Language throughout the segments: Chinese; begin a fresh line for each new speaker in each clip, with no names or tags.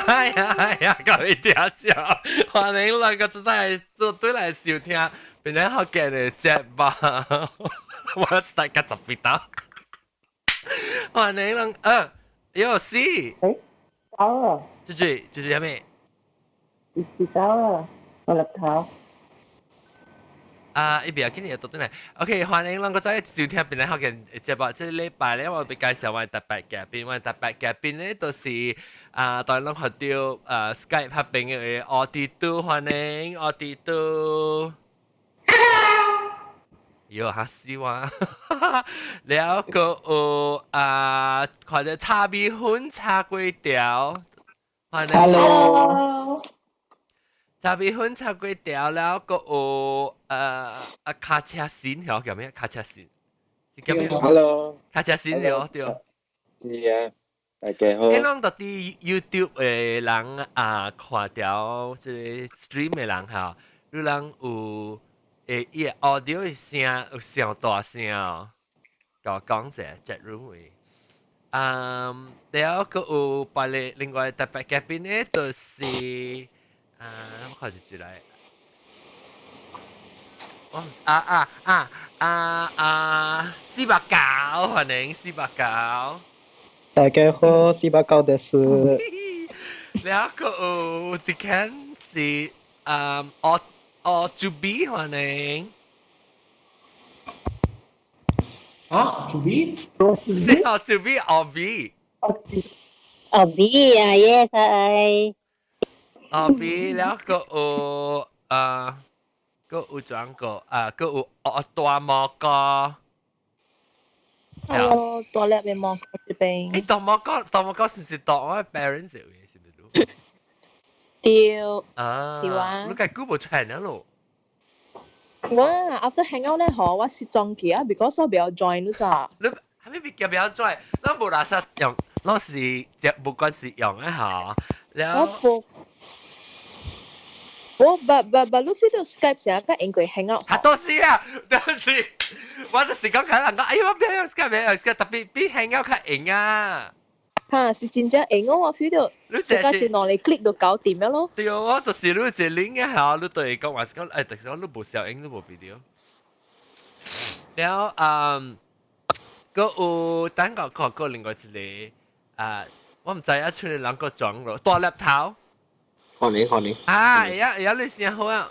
哎呀哎呀，各位听众，欢迎两个做来收听本来好嘅嘅节目，我实在十分到，欢迎两有事，
哎，到了，
这句係咩？
知道了，我入頭。
啊，呢邊今日又到咗嚟，OK，歡迎兩個再收聽本來好嘅節目，即係禮拜咧，我會介紹我特別嘅邊，我特別嘅邊咧，就是當然學到Skype 合併嘅我哋都歡迎我哋都。有嚇死我，แล้วก็或者叉米粉叉粿條，歡迎
Hello，
叉米粉叉粿條，แล้วก็卡車線條叫咩？卡車線是叫咩
Hello，
卡車線條對。
是啊，大家好。
迄攏到啲 YouTube 嘅人看條即係 stream 嘅人嚇，有人有伊個 audio 嘅聲有上大聲哦，甲我講者接入去。แล้วก็另外特別嘉賓咧，就是我看一嚟，四百九，歡迎四百九。
大家好，四百九です。
แล้วก็一間是จูบี歡迎。
啊，主笔？
是จูบีออบี
哦，B 啊，yes 係。
ออบีแล้วก็ก็จังก็ตัวมอ
Hello，多叻嘅芒果這邊。
誒ตัวมอ是唔是ตัว我 parents 嘅是唔是？
對，
是
話
你計估冇出嚟咯？
我 after hang out 咧，我是裝機啊，because 我比較 join 咗咋。
你係咪比較做？咱冇垃圾用，咱是只不管是用一下，แล้ว
我你 feel 到 Skype 成日跟英國 hang out。
都是啊，都是。我就是講緊人講，哎呀，我邊有 Skype，特別比 hang out 較型啊。
嚇，是真正英我 feel 到，即刻就攞嚟 click 到搞掂咗咯。
對啊，我就是你一 link 一下，你對講話是講，誒，但是我你冇小影，你冇 video。แล้วก็等個另外一個我唔知啊，出嚟兩個裝咯，大粒頭。
歡迎。
而家你先好啊。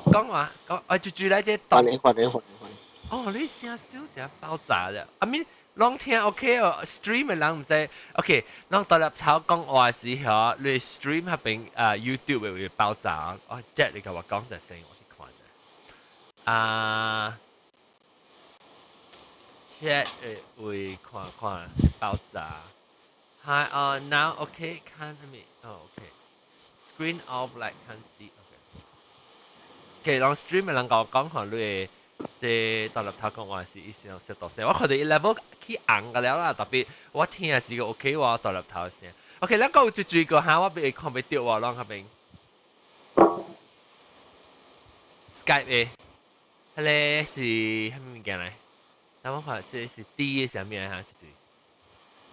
講話住嚟只
歡迎。
哦，你聲少隻爆炸啫。I mean，攏聽 OK 哦，stream 嘅人唔使 OK，攏大粒頭講話時候，你 stream 嗰邊YouTube 會爆炸。哦，Jack 你同我講隻聲，我去看啫。Chat 會看爆炸。Hi, now okay, can't me. Oh, okay. Screen off like can't see. Okay. Okay, 當 stream 嘅人講你即大粒頭講話是以前有識到聲，我佢哋 level 起硬嘅了啦，特別我聽係個 OK 喎，大粒頭嘅聲。OK，แล้วก็จุด個下我俾看俾掉喎，攏嗰邊 Skype 嘅，係咧是係咩物件嚟？但我看這是 D 嘅上面嚇，จุด。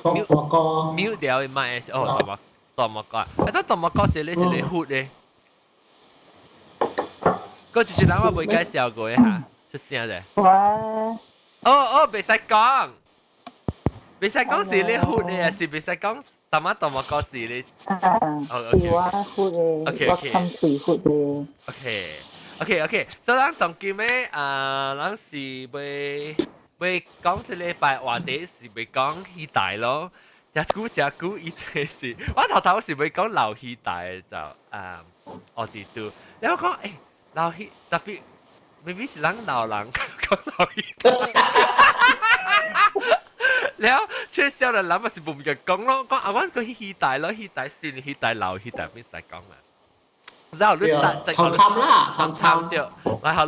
mute 掉嘅麥哦，大麥角，得大麥角是你是你 hood 嘅。嗰一人我未介紹過一下，出聲啫。袂使講，袂使講是你 hood 嘅，是袂使講大麥角是你。
是我 food 嘅，我 country food 嘅。
OK，所以咱當今咧咱是袂講是禮拜話題是袂講戲大咯。只久以前是，我頭是袂講老戲大就我哋都，你我講老戲特別明明是咱老人講老戲大，แล้วช่วยเซลล์แล้วมันสิบุ๋มกับกง咯，講啊，我個戲大咯，戲大先戲大老戲大邊使講啊？然後你
長參啦，長參
對，然後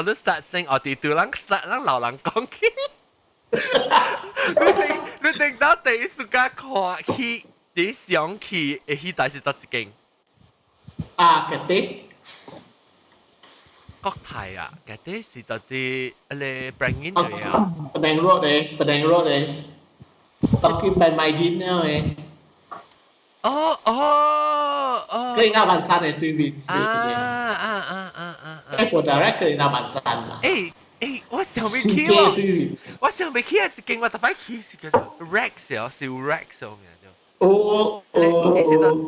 你實聲我哋對咱老人講起。你定到第一時間看戲，第一想起嘅戲大是得一間。
嘅啲
國泰啊，嘅啲是得啲你 bring in 嚟啊。
ประแดงรวดเลย ตอนกินไปไม้ดินเนี่ยเอง
哦哦哦，
格林纳晚餐的对面，哎，我 direct 格林纳晚餐啦。
我想不
司機
起喎，
對面，
我想不起啊，一間我特別去是叫做 Rex 哦，是 Rex 哦，名叫。
哦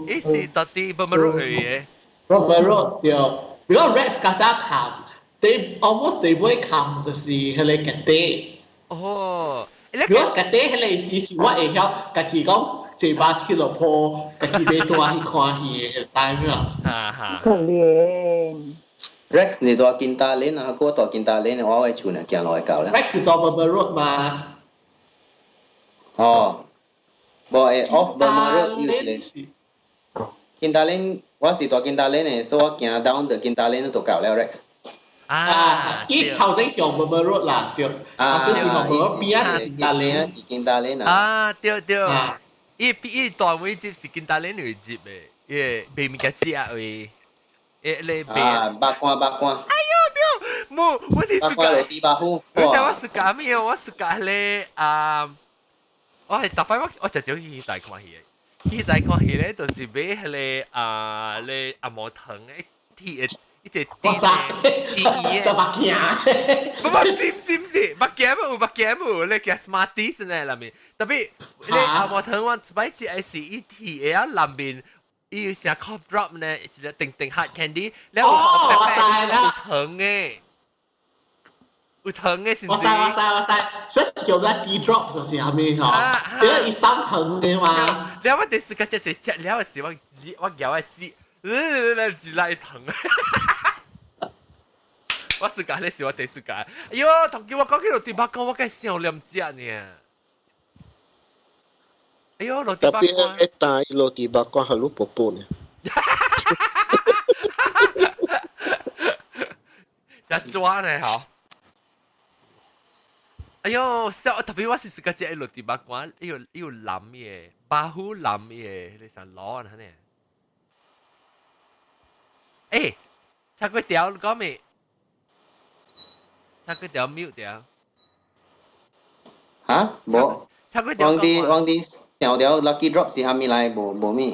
是到底不麼肉嘅？
Robert Road 對，because Rex 家陣行，they almost they 會行就是迄個嘅地。
哦，你個
because 嘅地迄個是我會曉，家己講坐巴士去落坡，家己要帶去看戲嘅 time 啦。
哈哈，
可憐。
Rex 你ตัวกินตาเล่นนะกูตัวกินตาเล่นเนี่ยว่าไว้ชูเนี่ยแกลอยเก่าแล้ว
Rex คือตัว Robert Road มา
อ๋อบอกไอ้ off เบอร์มาเรื่องอยู่เลยกินตาเล่นว่าสิตัวกินตาเล่นเนี่ย so ว่าแก down เดอกินตาเล่นตัวเก่าแล้ว Rex
อี頭先向 Robert Road 啦，對，啊，就是 Robert Road 邊啊是大連，
是กินตาเล่นนะ
對，伊段位接是見大領會接嘅，因為未咪嘅接啊喂，你未
บากกว่า
冇，我哋
บากกว่า
是
โร
講，
ตีบาฮู
你知我是講咩？我是講咧我係特快我就少去大看戲嘅，去大看戲咧，就是買迄個咧阿毛糖嘅鐵嘅。一隻
我知，就
啲
白鏡，
唔是，目鏡冇，你叫 Smarties 呢裏面，特別你阿毛糖我擺住係是一鐵嘅裏面，伊成 cough drop 呢，一個定 hard candy，你有糖嘅，有糖嘅是唔是？
我知，所以叫做 D drop 就是係咩嗬？因為伊生糖嘅嘛。
你我第時個只是食了嘅時我咬一支，自來糖。我暑假咧是我第暑假，哎呦，同叫我講起落地巴講，我梗係笑兩隻呢。哎呦，落地巴
Tapi
講，
eta ilo tiba ko halu popo ne.
一抓呢嗬。哎呦，笑特別我是暑假只落地巴講，有藍嘅，巴虎藍嘅，你想攞啊呢？誒，叉骨條講咩？叉骨條 mute 條。
ฮะบอกวางดีเดี๋ยว lucky drop สิฮามีไรบ่มี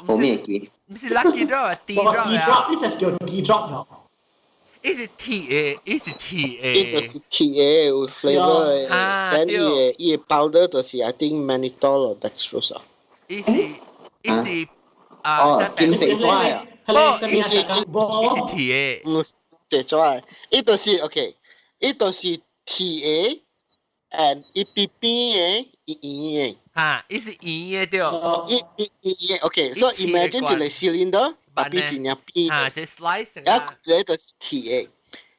บ่มีกี่
唔是 lucky drop 啊 ，D drop
D
啊。
drop，呢隻叫 D drop 咯。
伊是 TA，伊是
It was
TA。
TA with flavor.
Ah,
Then
tio.
i powder to si I think mannitol or dextrose.
伊是
金成衰啊
哦，
伊是
TA。That's
why. It was okay. It was TA and EPP E.
哈，伊是圆嘅对。
Okay, so imagine to the cylinder tapi jenis P.
哈，即 slice
然
啊。
後就是 TA。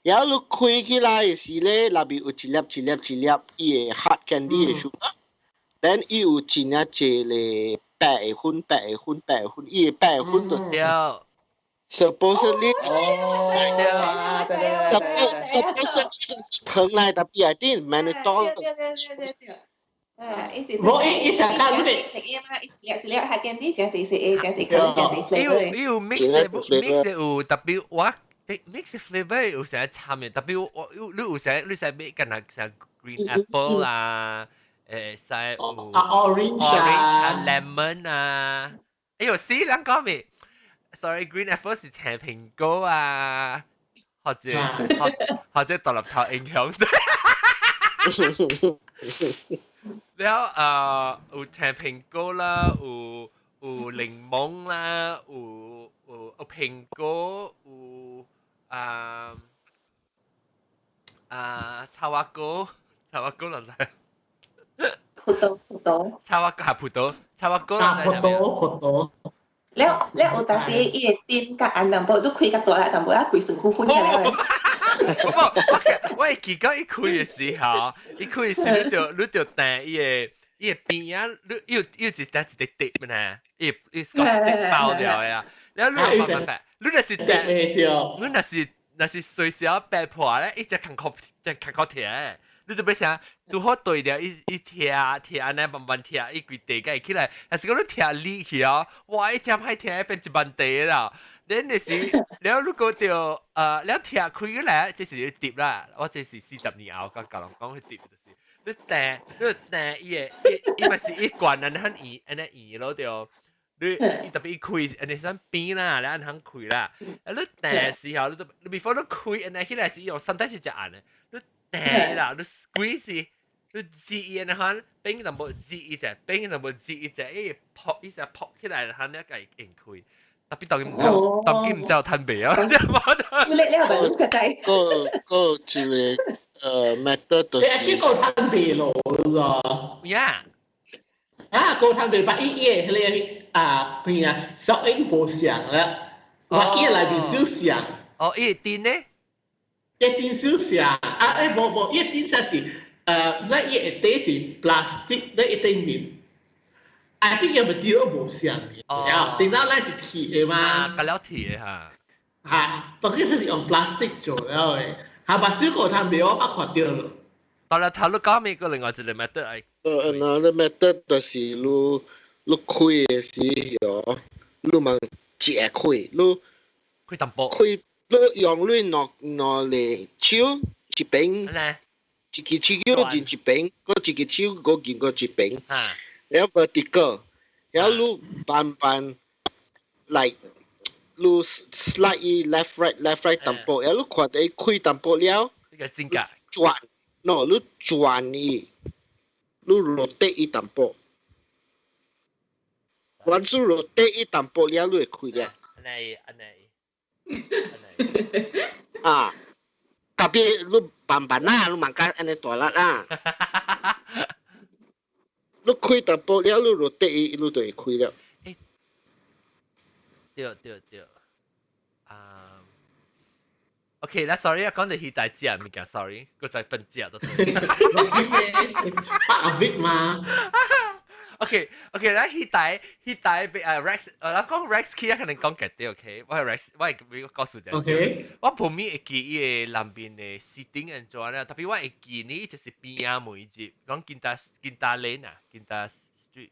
然後你開起來嘅時咧，內邊有一粒伊嘅 hard candy 嘅 sugar，then 伊有真啊濟咧白嘅粉，伊嘅白嘅粉就
对。
supposedly
對。
supposedly 糖嚟，特別係啲 mannitol。
伊成間嗰啲
食嘢嘛，一粒係見啲，隻食 A，隻食佢，隻食 flavor。
有 mix 有特別我 mix flavor 有成參嘅，特別你有成你使咩？近下成 green apple 啦，使有
orange 啊
lemon 啊。哎呦，死兩個未 ？Sorry， green apple 是青蘋果啊，或者獨立頭影響啫。了有青蘋果啦，有檸檬啦，有蘋果，有茶花糕落嚟，
葡萄。
茶花糕係葡萄，茶花糕落
啊，
嚟
葡萄。
แล้ว有當時伊個店甲按淡薄都開甲大啦，淡薄啊規身軀昏嘅咧。
我係記得伊開嘅時候，你就訂伊個邊啊，你一隻碟呢，伊 Scotch tape 包了呀，然後你慢慢擺，你就是訂，你若是隨時擺破咧，伊隻坎坷貼。你就要想拄好對了，伊貼安尼慢慢貼，伊規地個起來，但是講你貼裂去哦，哇！伊針海貼變一萬地啦。then 就是了，如果就了貼開個來，這是碟啦，我這是40年後甲人講去碟就是，你訂伊咪是一罐安尼很圓，安尼圓咯就。你特別開，人哋想邊啦，你肯開啦。你訂時候，你 before 你開，人哋起來是用身體是隻眼嘅，你訂啦，你 squeeze，你擠人哋邊就冇擠一隻，邊就冇擠一隻，一撲一隻撲起來，佢呢個硬開。特別當佢唔知道攤餅啊，
你係咪咁嘅仔？
個一個method 就
你係去高攤餅咯，
呀，
高攤餅把伊嘢你邊啊，小英無像啦，話伊內邊少像，
哦，一定呢，
一定少像，冇，一定才是那一定是 plastic， 那一定面。I think 有冇啲都冇像嘅，定到那是鐵嘅嘛，
隔了鐵嚇，
嚇，當然係用 plastic 做了嘅，係把小高攤餅我把看掉了。
當然頭你講咩個另外一個 method 係
another method 就是你開嘅時候，你問隻開，你
開淡薄，
開你用你攞嚟手一邊，
咧
一隻手進一邊，嗰一隻手嗰見過一邊。
嚇，
然後 vertical，然後你慢，like 你 slide left right 淡薄，然後你看到開淡薄了，
呢個真㗎，
轉，no 你轉伊，你 rotate 伊淡薄，once you rotate 伊淡薄了，你會開了。啊，特別你慢啦，你慢加安尼大力啦。你開淡薄了，你 rotate 伊，你就會開了。
對。OK，那 sorry 啊，講到現代字啊，唔講 sorry，我再笨字啊都對。
part of it 嘛。
OK，那現代Rex，我講 Rex 佢可能講嘅啲 OK，我係 Rex，我係告訴你。
OK。
我旁邊會記伊個南邊嘅 sitting and 做咧，特別我會記呢就是邊啊每一集，講見大 lane 啊，見大 street。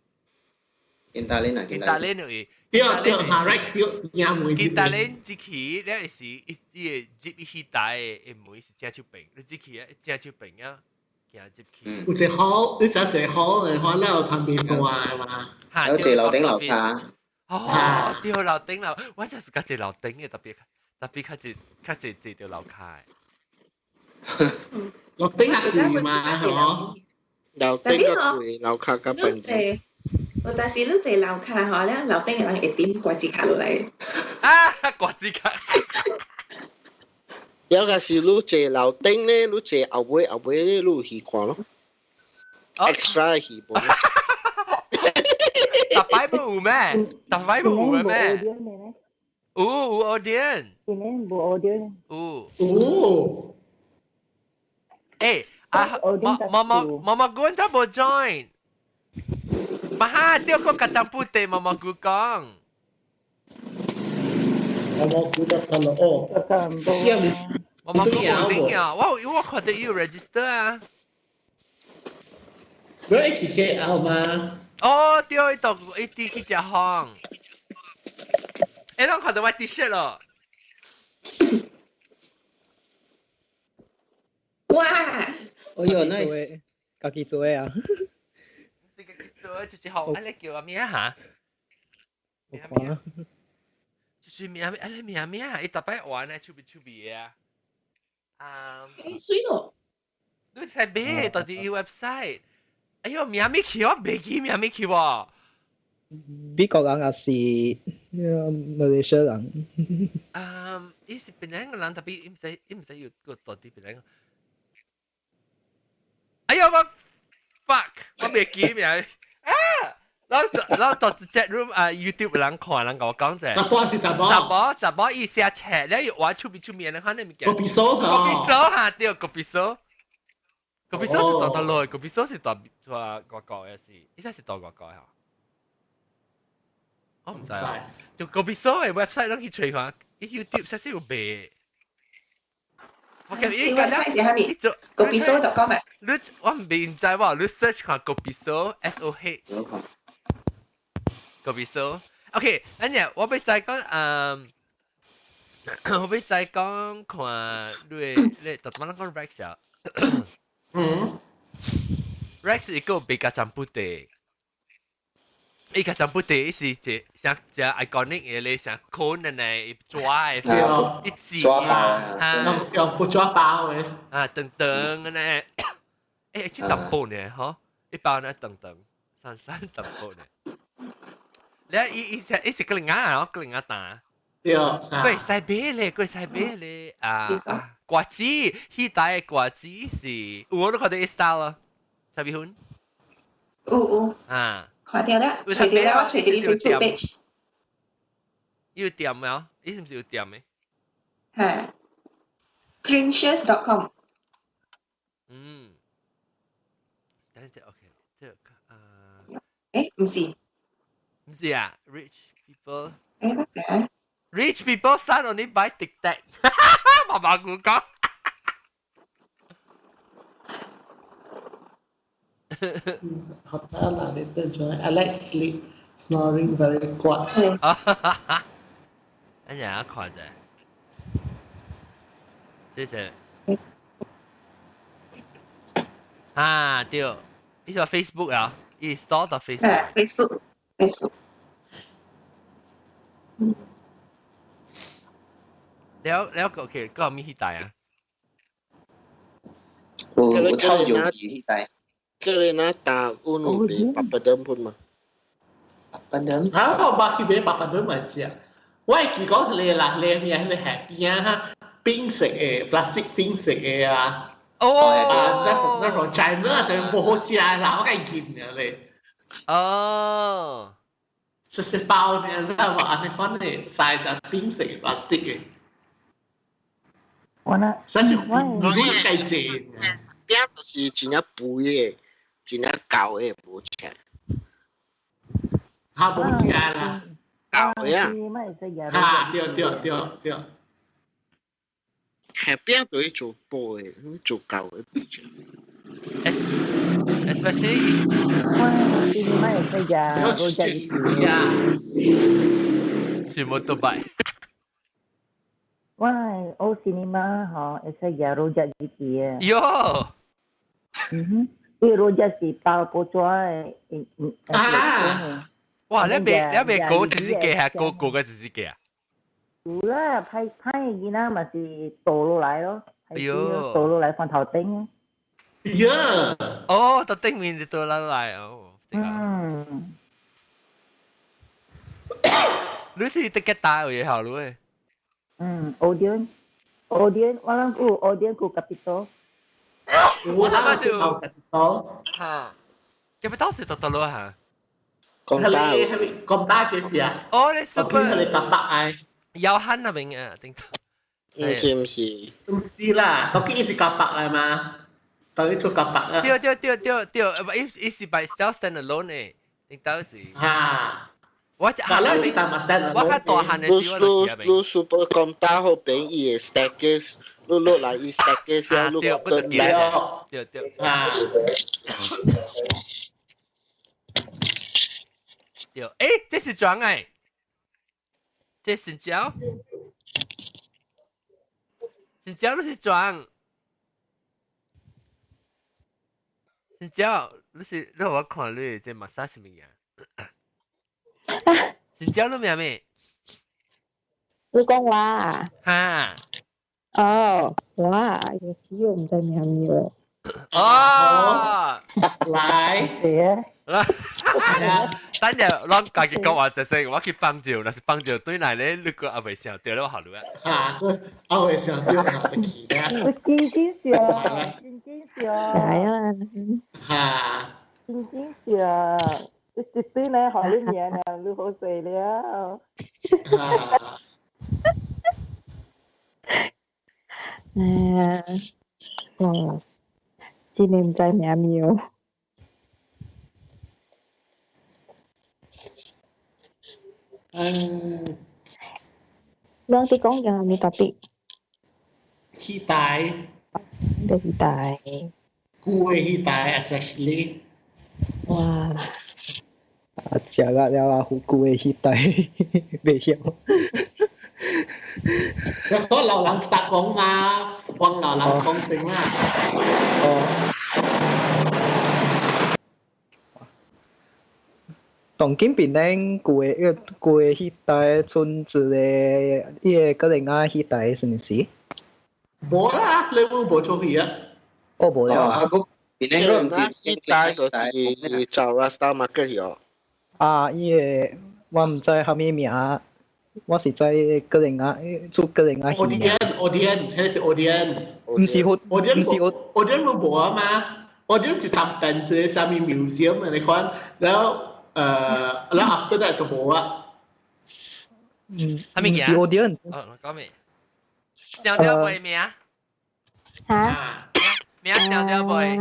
見大 lane 會。
對，下 Rex 要每
見大 lane 之期咧是一接一帶嘅每是正手柄，你之期啊正手柄啊，行接期。
有一好，你想一好嘅話，เราทำเป็นตัว嘛。
有一樓頂樓下。
哦，對樓頂樓，我就是嗰隻樓頂嘅特別較濟條樓卡。
樓頂係貴嘛，係嗬？
樓頂個貴，樓卡個笨啲。
但是你坐樓卡嗬咧，樓頂嘅人會點掛紙卡落嚟？
啊，掛紙卡！
有個是你坐樓頂咧，你坐後尾咧，你有魚看咯。extra 魚噃。
特擺冇咩？特擺冇咩？有 audience。
今年冇 audience。
哦。
誒，媽姑都冇 join。Maha, dia kau kacang putih mama ku kong.
Mama ku dah kalau siap ni.
Mama ku boleh ya. Wow, you kau ada you register ah.
Berapa KL mah?
Oh, dia itu kerja hong. Long kau ada white t-shirt lo.
Wow.
Oh yo, nice.
自己做嘅啊。
就是好，你叫阿咩嚇？就是咩？你咩啊？你特別玩咧，出邊啊？
水咯。
你才買到啲 website。哎呦，咩去我未記咩去喎？
美國人也是馬來西亞人。
伊是檳城嘅人，特別唔使要個到啲檳城。哎呦我 fuck， 我未記咩啊！然後到直接 room YouTube 人看人跟我講啫。雜波伊寫冊咧，我出面人看你咪見。
個比數
嚇，對個比數是大得耐，個比數是大外國嘅事，依家是大外國嚇。我唔知啊。就個比數嘅 website 攏去吹下，伊 YouTube 實時有賣。我見伊個咧，伊做
個比數就講咩？
你我唔知喎，你 search 看個比數 SOH。個比數 ，OK，等陣我俾再講我俾再講看你特別講 Rex 啊，Rex 一個比較真不地伊個全部第是只iconic 嘢咧，像 cone 嘅呢，抓嘅，
啊
一字
抓包
啊
用不抓包嘅，
啊等等嘅呢，誒，即淡薄呢，嗬，一包呢等等，散淡薄呢。你一食個零啊，個零啊打。
對，
佢西邊咧，佢西邊咧瓜子，迄代嘅瓜子是，我都覺得一 style 咯，西邊款
有
啊。
看到了，找到了，我找到你 Facebook page，
要店冇？你是唔是要店嘅？
嚇 ，Princess.com，
等陣 OK， 即係
誒唔是，
唔是啊，rich people。
誒乜嘅？
Rich people start only buy TikTok 媽媽估講
hotel lah later join. I like sleep, snoring very quiet.
一陣看者，這是啊對，呢個 Facebook 啊，呢 store 到 Facebook。
Facebook。
แล้วก็โอเคก็มีที่ตายอ่ะ
有超久期迄代，cái
này nó tạo unu để papa đâm phun mà
班登
嚇，我把佢俾爸爸都問隻，我係記講你啦，你咩係邊啊？哈，冰食嘅，plastic 冰食嘅啊，那種 China 就冇好食啦，我梗係見嘅你，食包呢，即係話安尼款嘅 size 冰食 plastic 嘅。
我呢，
所以唔會計正嘅，
邊就是真係肥嘅，真係舊嘅冇食，
嚇冇食啦，
舊嘅啊，
嚇對，
係邊度做波嘅，做舊嘅冇食。
especially 全部都擺。
Why, oh cinema ho, esa ya rojak gitu ya.
Yo.
Rojak si tao po chua.
哇！你未講自己嘅係嗰個嘅自己嘅啊？
有啦，拍嘅啦，咪是倒落來咯，倒落來放頭頂。
呀！
哦，頭頂面就倒落來哦。你是得幾大嘅好咯？Odeon,
walang Odeon ku Capital.
Wala kasi Capital.
Ha. Capital是total lo ha.
Công tác cái gì à?
Oh,你 super.
Cái này tập ai?
有慳啊，明啊，定。
唔是。
唔是啦，嗰啲是夾白係嘛？當然做夾白啦。
對，伊是 by stand alone 誒，定到是。
嚇。
我大漢嘅時候，
你 super compa 好便宜嘅 stackers，你落嚟伊 stackers 啊，你對
對。對，誒，這是裝誒，這是膠，是膠都是裝，是膠，你我看你這 massage 咩呀？是膠都咩咩？
你講話啊？
嚇！
哦，哇！有時又唔知咩嘢
哦，
來，
等陣攞家己講話就先，我去放照，若是放照對嚟咧，你個阿未想對了好了
啊！阿未想對下就奇咧，
真笑，
係啊，
嚇，
真笑。你對你好你面啊，你好死了。
今年唔知咩苗。Vâng, tôi có nhà mi tapi.
Hiện tại.
Để hiện tại.
Cuối hiện tại especially.
Wow.
Chả là là hủ cua hiện tại về hiểu.
Có lão lăng ta講嘛，放lão lăng講成啦。
當今邊咧舊迄代村子咧，伊個個人啊迄代是毋是？
無啦，你會無做戲啊？
我無了啊。
Aku Penang
Nah, kita 就是找 Rasta Market 咗。
啊，伊個我毋知啥物名，我是知個人啊，做個人啊戲名。
Odeon，迄是 Odeon。
毋是好，毋是好。
Odeon 無啊嘛，Odeon 是插電子上面 museum 你看，然後after that 就無啊。
係咪
是 audience。
哦，講咩？想到背名？
嚇？
名想到背？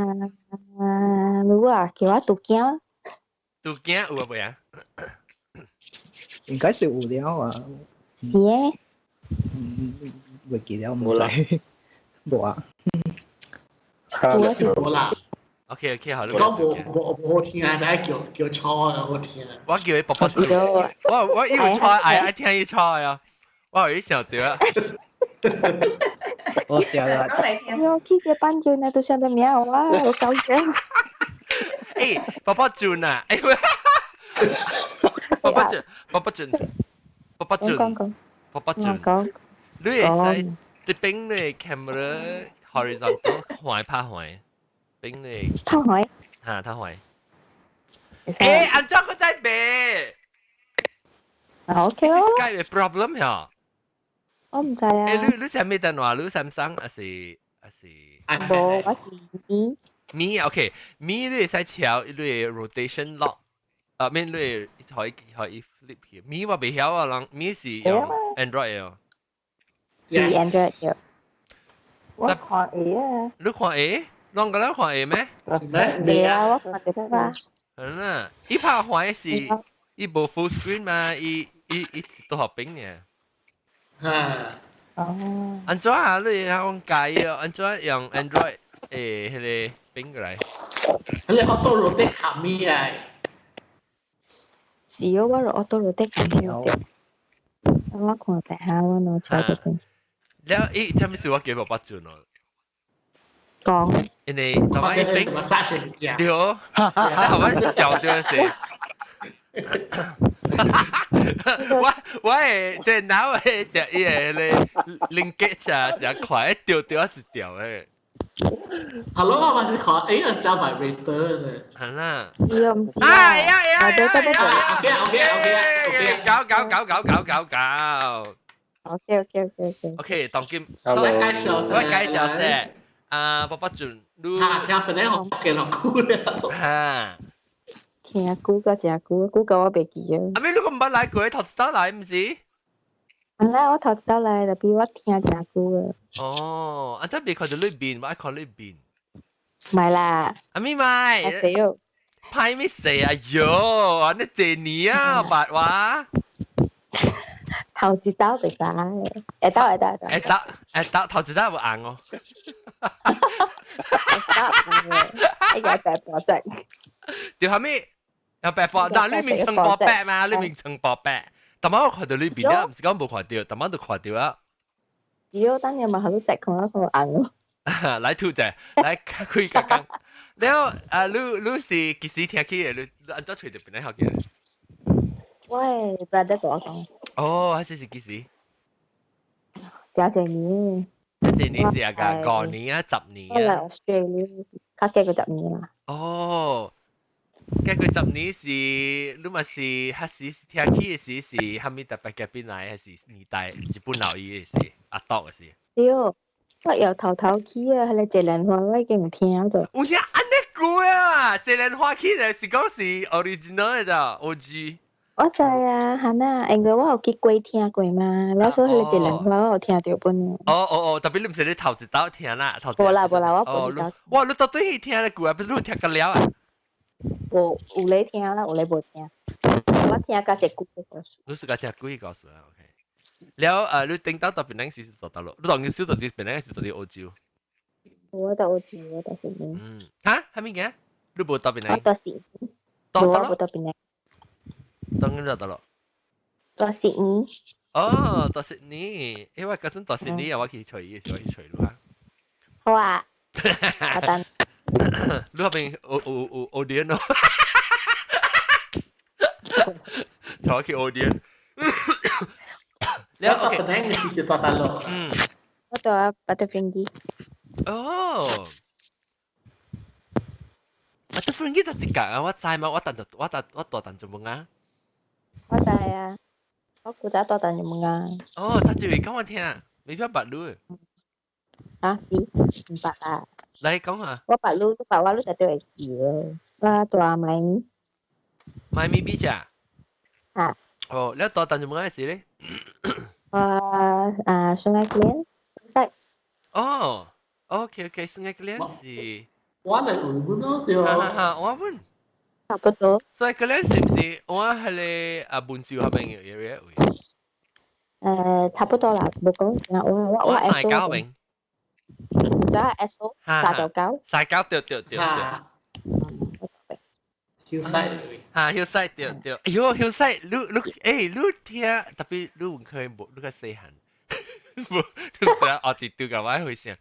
如果啊，叫我讀驚。
讀驚有啊背啊？
應該是有了啊。
是誒。
袂記了，冇啦。冇啊。
我是無啦。
OK， 好，你
講無聽啊，你叫錯啊，好聽。
我叫你爸爸讀。我以為錯，愛聽伊錯啊。我有啲想到啊。
我知啦。
我記者班長呢，都想得名啊，我搞笑。
誒，爸爸轉啊！爸爸轉。你會使你邊你 camera horizontal 壞拍壞，邊你
拍壞
嚇拍壞。誒，安怎佢在背
？OK 咯。
Skype 嘅 problem 呀？
我唔知啊。
誒，你係咩電話？你 Samsung 還是？
無，我是咪。
咪 OK， 咪你會使調你 rotation lock， 咩你可以 flip 嘅。咪我未曉啊，人咪是用 Android 啊。
是 Android 嘅。
我看 A 啊。
你看 A？ 啷個你看 A 咩？
未啊，我看得吧。
係啦，伊拍壞是伊無 full screen 嘛，伊都學兵嘅。
嚇。
哦。
安怎啊？你用解啊？安怎用 Android 迄個兵過來？
你 auto rotate 下面啊？
是哦，我auto rotate 下面嘅。我看睇下我攞車嗰邊。
แล้วอีจะไม่สิว่าเกี่ยวกับปัจจุบัน
講
因為當我一兵對哦แล้ว我笑到是我係即係腦係只伊個咧連結只快掉是掉嘅。
Hello， 我是看 A 個 self vibrator 咧。
係啦。
要唔知
啊！搞。OK， 當今我介紹先。爸爸轉，你
聽本來學嘅落酷了。
嚇。
聽估個只估個我未記啊。
阿妹，你個唔捌來過，頭一道來唔是？
我頭一道來，特別我聽只估啊。
哦，阿真未看到裏邊，我愛看裏邊。
唔係啦。
阿妹咪。
我死哦。
派咩死啊？喲，你借你啊，白話。
頭一道袂使，會得，
頭一道有硬哦。
會得，白波仔。
條後尾有白波，嗱你面層薄白嘛，你面層薄白。但係我看到裏邊咧，唔是講冇看到，但係都看到啦。
只等你咪喺度食佢一個硬咯。
來吐者，來開個講。แล้วรู้สิ幾時聽起嘅？你按照隨便嚟學嘅。
喂，不要再跟我講。
哦，還是幾時？
這年。
這年是啊個5年啊10年啊。
我嚟 Australia，較幾個10年啦。
哦，幾個10年是你咪是還是聽起嘅時是蝦米特別嘅邊來，還是年代日本老語嘅事阿多嘅事？
對，我由頭起啊，係你一連話我已經唔聽咗。
有呀，安尼句啊，一連話起來是講是 original 嘅咋 OG。
我知啊，係啊，因為我有去過聽過嘛，然後所以你一連話我有聽到本。
哦，特別你唔是你頭一道聽啦，頭一道。
無啦，我本道。
哇，你到底去聽咧句啊？不是你聽個了啊？
有你聽啦，有你無聽。我聽個一句嘅故事。
你是個聽句故事啊 ？OK。แล้ว你頂到邊兩時是做到咯？你當然少到啲邊兩時做啲澳洲。
我到澳洲，我到悉尼。
嚇？係咪嘅？你冇到邊兩？
我到悉尼。
到
我冇到邊兩？
當然到咯。
到悉尼。
哦，到悉尼，因為嗰陣到悉尼啊，我去隨嘅時候去隨咯。
好啊。我等。
你嗰邊有啲咯。坐去 Odeon
แล้ว
โอเค
ตอนนั้นคือสิตัวตลก
我到 Butterfinger
哦，Butterfinger 就一格啊，我知嘛，我大等做乜啊？
我知啊，我估得多等有冇啊？
哦，他就會講我聽，未必白嚕。
啊，是唔白啊？
嚟講下，
我白嚕都白話都就對係嘅，我大咪
買咪 B 咋？
啊，
哦，你大等做乜事咧？Sungai
Kelian，在
哦，OK， Sungai Kelian 是，
我嚟會本咯，對
哈，我問，
差不多。
Sungai Kelian 是唔是我係咧本州嗰邊嘅 area 位？
差不多啦，冇講我
西郊邊，
就係 SO 沙頭角，
西郊對，
嚇，hillside
嚇 hillside 對，哎呦 hillside，你聽，特別你唔可以冇，你個細漢，冇，你唔使我哋對個話會先，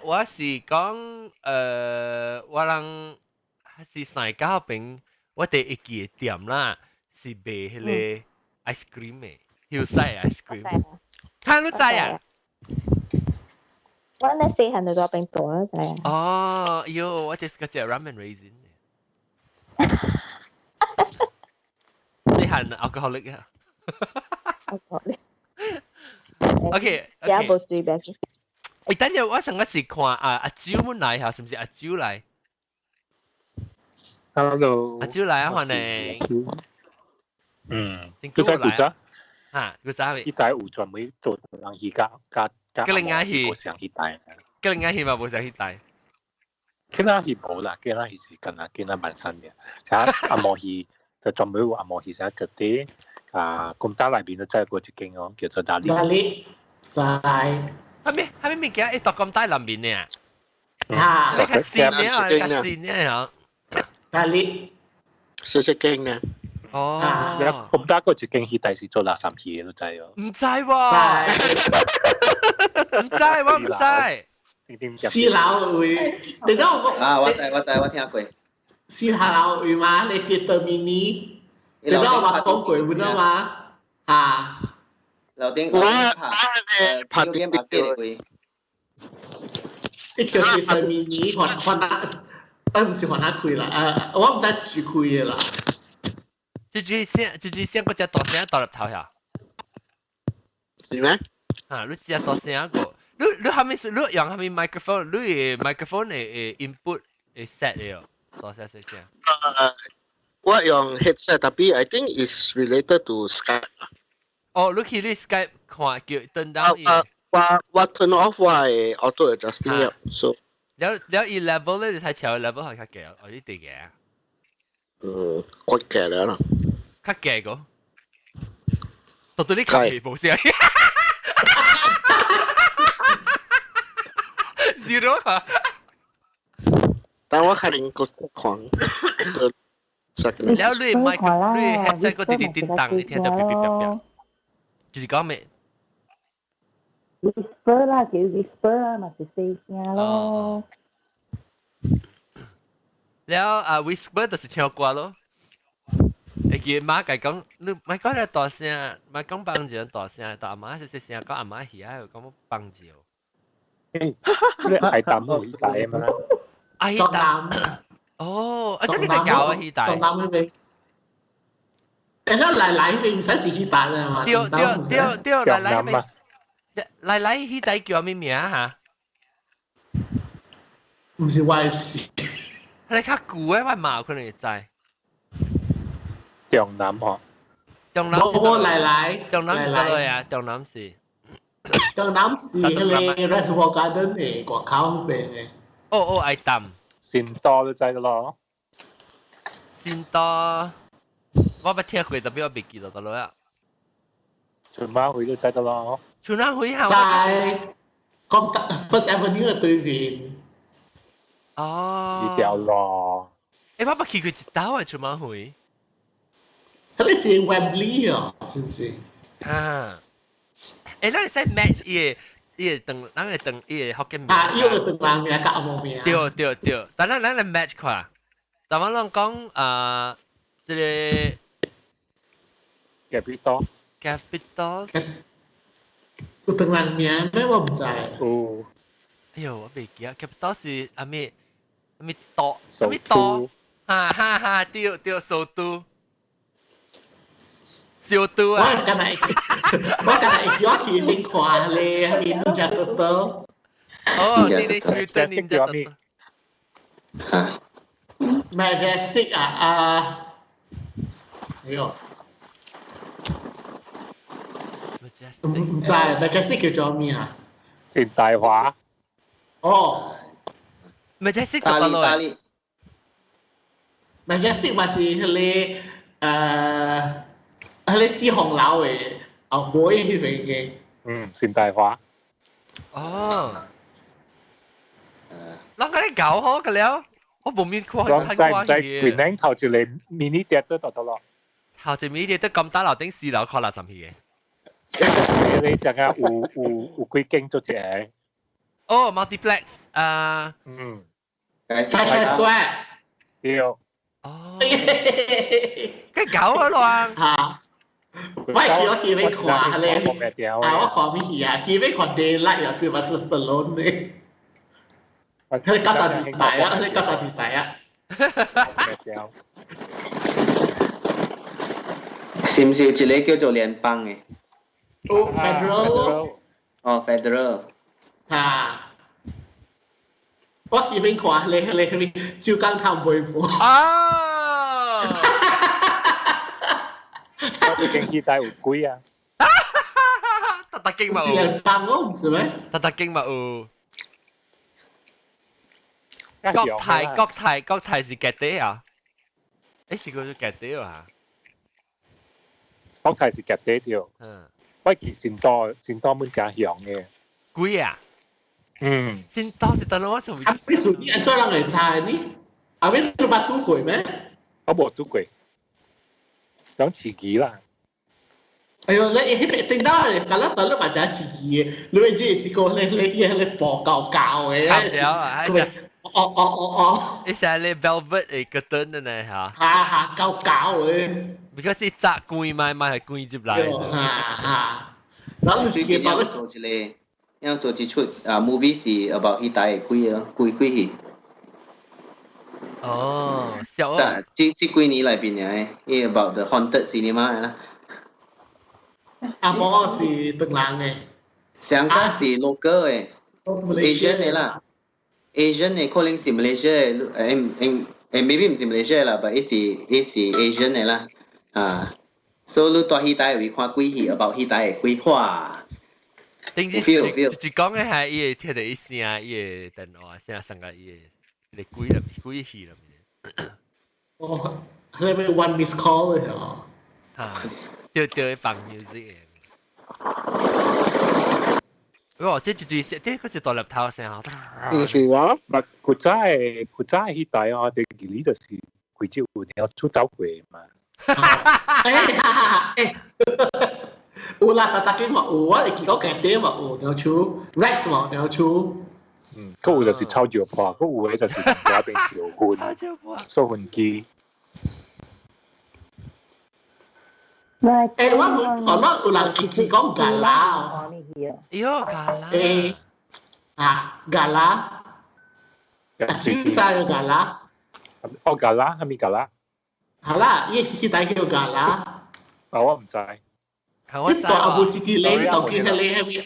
我是講我人是西郊邊，我哋一記店啦，是賣迄個 ice cream 嘅 hillside ice cream，嚇你知啊？
我咧細漢就做冰島啦，就係。
哦，喲，我就是嗰隻 ramen raisin。細漢 alcoholic 啊。OK，
有一部水病。
誒，等陣我上個時看阿蕉冇嚟嚇，是唔是阿蕉嚟？
Hello，
阿蕉嚟啊，歡迎。
佢真係古仔。
嚇，古仔
呢帶有專門做人魚加。
個另外魚，
上呢帶。
個另外魚嘛冇上呢帶。
嗰啲魚冇啦，嗰啲魚是跟阿萬新嘅。就阿摩魚就專門有阿摩魚成個啲咁大裏邊都真係過一間哦，叫做大利。
大利，在。
係咪物件一度咁大裏面呢？
嚇，
你個線呢？你個線呢？
大利，
是隻經呢？
哦，
咁大個一間魚第時做垃圾魚都知喎。
唔知喎，唔知我唔知。
私樓會，你都
我知，我聽過。
私樓會嘛？你跌到面呢？你都話講過會啦嘛？嚇！
樓頂我拍啲拍機嚟會。
你叫跌到面呢？唔是還下開啦，我唔知住開嘅啦。
直先嗰隻大聲倒入頭下。
是咩？
嚇，你隻大聲個，你係咪你用係咪 microphone？ 你 microphone 係 input 係 set 嘅哦，大聲細聲。
我用 headset，tapi I think is related to Skype。
哦，你去你 Skype 看叫登到
我 turn off 我係 auto adjusting 嘅，so。
แล้วอีเลเวล咧，你睇潮嘅 level 係較嘅，我呢啲嘅。
我嘅啦。
較嘅個，到到你吸氣冇聲。Zero 啊！
但我係另個狂。
แล้ว你麥你 headset 個叮叮叮當，你聽到嗶嗶嗶嗶，就是講咩
？whisper 啦，叫 whisper 啦，咪是細聲咯。
แล้วwhisper 就是唱歌咯。你見媽計講，你咪講你大聲，咪講幫住大聲，但阿媽細聲講阿媽係喺度講幫住。
你係抌會帶啊嘛？
係抌。哦，啊真係你教啊希大。
東南嗰邊。誒，奶嗰邊唔使是希大啊嘛。
對，奶奶。奶希大叫咩名啊？
唔是壞事。
你較舊嘅，我冇可能會知。
中南嗬。
中南是
奶。
中南是乜嘢啊？中南是。
中南是嗰個 Reservoir Garden 嘅國口嗰邊嘅。
哦，愛抌。
善多都知㗎咯。
善多，我冇聽過，特別我未記到得啦。
荃灣會都知得咯。
荃灣會係
在咁 First Avenue 嘅對面。
哦。
是條路。
誒，我冇去過一道啊，荃灣會。
嗰啲是 Wembley 啊，是唔是？
啊。誒，咱係 match 伊個等，咱個等伊個福建名。
伊個等人名甲阿毛名。
對，但咱嚟 match 看。但我攏講即係 Capital。
有當人名咩？我唔知。
哦，
哎呦，我未記啊 ！Capital 是阿咩多，哈，對，首都，小都啊！
我今日叫佢拎跨咧，係咪就得到？
哦，你Mutant Ninja
嚇
Majestic 啊，哎呦，唔知 Majestic 叫做咩啊？
前大華
哦
Majestic
大
做乜
力
，Majestic 咪是佢佢四紅樓嘅，後背嗰邊嘅。
前大華
哦，啷個你搞好嘅了？我冇面過
講
睇過
在唔在
嘢。
quyền領頭住你 mini theater 度得咯。
頭前面啲都咁大樓頂4樓確立甚氣嘅。
你陣間有幾間做隻？
哦，multiplex
Sunshine Square。
對。
哦，梗搞啊咯。
嚇！我叫佢跨咧，我看咩戲啊？叫佢看 Daylight 又是咪是 Stallone 咧？佢九十年代啊，佢90年代啊。
是唔是有一個叫做聯邦嘅？
哦，Federal。
哦，Federal。
嚇！我叫佢看咧，照剛探背部。
啊！
我已經期待有幾啊？
特經嘛
有。聯邦我唔是咩？
特經嘛有。國泰是幾多啊？誒是叫做幾多啊？
國泰是幾多條？我記先多滿正響嘅。
貴啊？先多是等我做。
啊，你屬於安怎人會猜呢？啊，你都捌拄過咩？
我冇拄過，講自己啦。
哎呦，你迄邊聽到你講到你嘛真自己嘅，你會知是個你薄舊嘅。
砍掉啊！
哦。
你成日 velvet 嘅 cotton 嘅呢嚇？
嚇，舊嘅。
because 你紮貴買係貴接嚟。
嚇。然後
最近要做一出movie 是 about 迄代嘅鬼戲。
哦，小
這幾年裏邊嘅，伊 about the haunted cinema 啦。
阿婆是鄧人嘅。
上個是 local 嘅 ，Asian 嘅啦。Asian 嘅可能是 Malaysia 嘅，maybe 唔是 Malaysia 啦，但係是 Asian 嘅啦。所以你到迄代會看鬼戲 about 迄代嘅鬼話。
頂住講嘅係伊聽到一聲，伊電話聲上個伊嚟鬼戲入面。
哦，係咪 one miss call 嘅哦？
嚇，對放 music 嘅。哦，這個是大粒頭聲啊！
是啊，
但佢真係迄代啊，啲記憶就是貴州有條出走過嘛。
有啦，大家嘛有啊，你見到嘅啲嘛有鳥出 ，Rex 嘛鳥出。
嗰有就是炒椒破，嗰有嘅就是嗰邊小碗，蘇雲機。
我問有人見講咖啦。
喲，咖啦。
咖啦。真真咖啦。
哦，咖啦，係咪咖啦？
係啦，依啲大叫咖啦。
我唔知。
我知。
到阿布斯蒂蘭，到佢哋係咪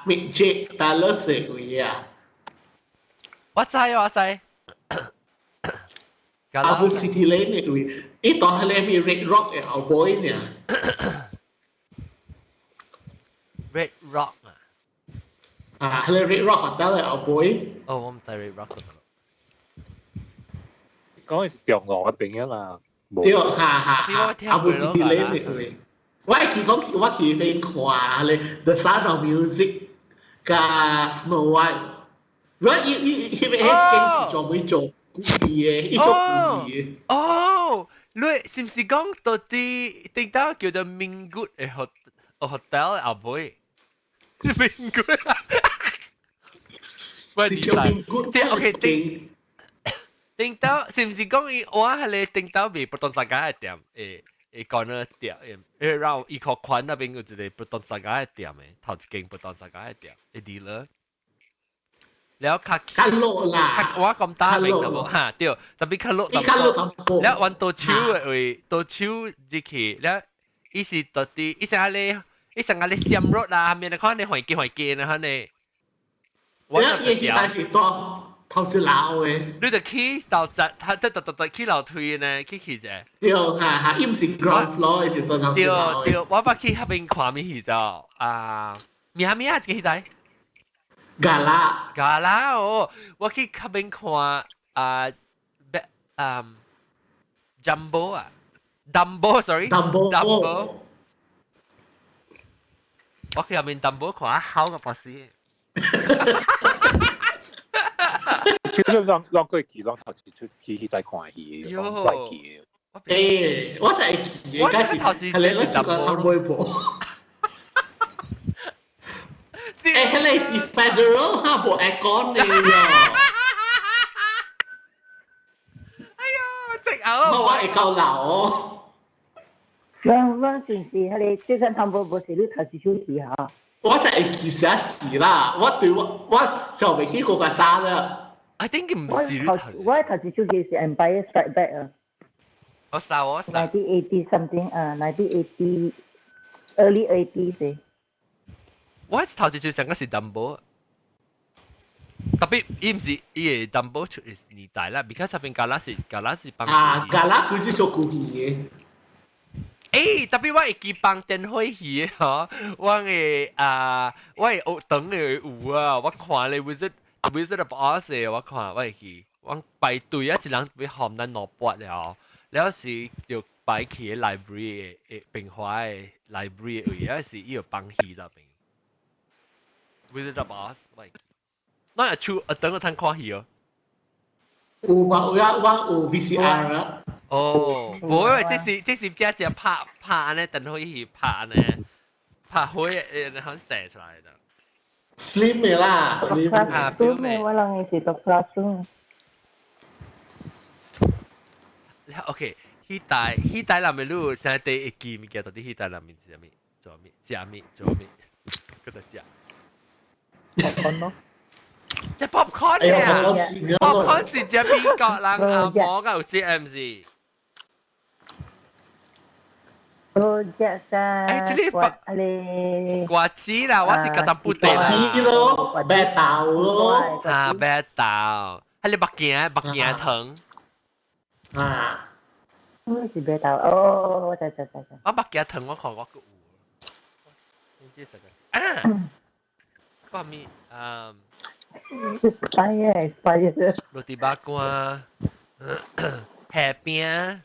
明杰達勒社會啊？
我知。
阿布斯蒂蘭嘅會，依度係咪 Red Rock 嘅後輩呢
？Red Rock
啊？係 Red Rock 學到嘅後輩。
哦，我唔知 Red Rock 嗰度。
講係中國嗰邊啊嘛。
對，阿布斯蒂蘭嘅會。我去邊看咧 The Sound of Music 加 Snow White， 我伊邊係做咩做故事嘅，伊做故事嘅。
哦，你是唔是講到啲地道叫做名good嘅 hotel 阿妹？名 good，喂，
叫名 good，
即係 OK 頂到是唔是講伊我係你頂到未不當世界嘅店誒講呢店誒讓伊個款那邊有一個不當世界嘅店誒頭一間不當世界嘅店誒啲啦。แล้วคัก
落啦，
ว่า咁大名นะบ่ฮะเดี๋ยวแต่เป็นคักโลแล้ววันตัวชิวเอ้ยตัวชิวจิคีแล้วอีสิตัวตีอีสังอะไรอีสังอะไรเสียมรถ啦มีนะข้อในหอยเกนะฮะเนี่ย
วันตัวเดียว但是ตัว頭先鬧嘅，
你就起到站他起樓梯呢起啫
對嚇，因是 ground floor 是ตัว頭先鬧嘅，
對我把起嗰邊看咪去就咩啊幾仔gala 哦，我去嗰邊看jumbo 啊 dumbo sorry dumbo 我去入面 dumbo 看下好嘅博士。
其實讓佢記，讓頭次出去再看戲，讓怪記。
誒，我就係記嘅，
頭次係你攞住個湯杯布。
誒，你是 federal 哈部 aircon 嚟㗎。
哎呀，直嘔啊！
我係夠流。
我陣時係你最近湯杯布是你頭次出去嚇。
我就係記寫時啦，我上未去過個渣啦。
I think 唔是
我頭次出去是 Empire Strike Back 啊。
我掃。
1980 something 1980 early 80s 嘅。
我頭次最上嗰時 Dumbo， 特別伊唔是伊嘅 Dumbo 出嘅年代啦，because 入邊加拉是幫。
加拉佢是做古戲嘅。
特別我會記幫電話戲嗬，我嘅我係學等嘅有啊，我看你 Wizard of Oz 嘅，我看我會記，我排隊啊，一人俾含咱攞筆了，แล้ว時就擺去 library 嘅平華嘅 library 嘅，有時伊有幫戲入邊。Wizard of Oz， 喂，那出等我睇看戲哦。
有嘛？我有 VCR 啦。
哦，冇，即是只拍呢，等可以拍呢，拍開然後寫出來的。
film 嘅啦，film
嘅。我諗係讀 classroom。
OK，迄代裡面路現在第一記物件到底迄代裡面食咩？做咩？嗰隻食。
popcorn 咯。
即 popcorn 嘅 ，popcorn 是只邊個人按摩嘅有知唔知？Rojak
kan
quả chí là我是嗰陣布袋
啦，果子咯，白豆咯，
白豆，係你白件藤
咩是白豆？哦，知。
我白件藤我看我個有，你知食個個咪
Spire
roti bakwan 蝦餅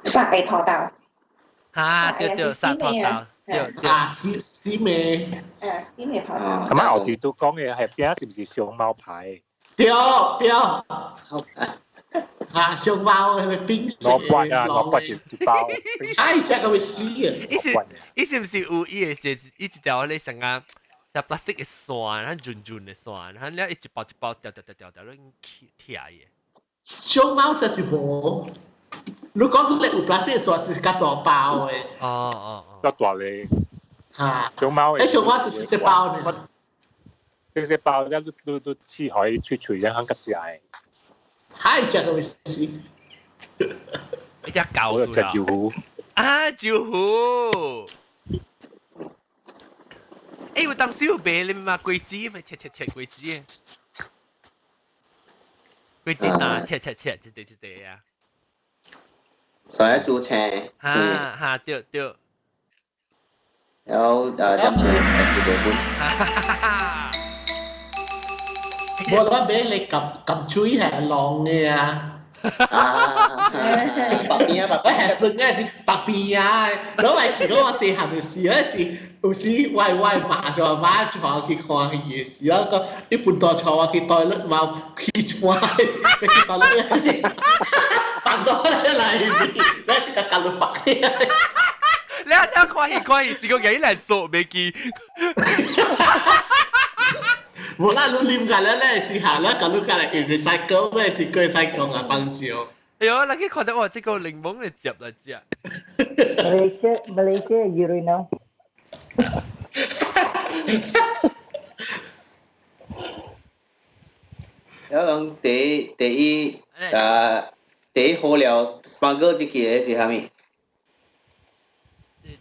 殺味土豆。
對，殺土豆，對。
絲味。
絲味土豆。
咁啊，我哋都講嘅係邊是唔是熊貓牌？
對。熊貓係冰雪。
我骨就包。
哎，只個會死嘅。
伊是唔是有伊嘅一條你成啊？就 plastic 嘅線，很潤嘅線，很了一包掉，你貼嘅。
熊貓就是冇。如果你有 plastic 線是較大包嘅。
較大咧。
嚇。
熊貓。
熊貓是細包嘅。
細包咧都黐海吹一肯吉隻。
係只個會死。
一隻狗數啦。
招呼。
招呼。我當時有賣你嘛桂子咪切桂子嘅，桂子啊切，一啊。
所以煮青。
對。
然後飲係是杯
我覺得你撳水係浪嘅啊。
白邊啊，
我係順嘅是白邊啊，攞嚟見到我細行嘅時嗰時，有時喂馬就馬坐去看嘅時啦，個一半多坐去袋率嘛，去坐去袋率，白到嚟時，嗰時個格律白。
你一聽看戲，是個幾難數未記。
無啦，你啉緊咧是下啦，咁你隔嚟 recycle 咧是佢 recycle 啊，幫照。
哎呦，你看到哇，這個檸檬嚟接嚟接。
Malaysia urinal。
有講第一好了 smuggle 這期係啥物？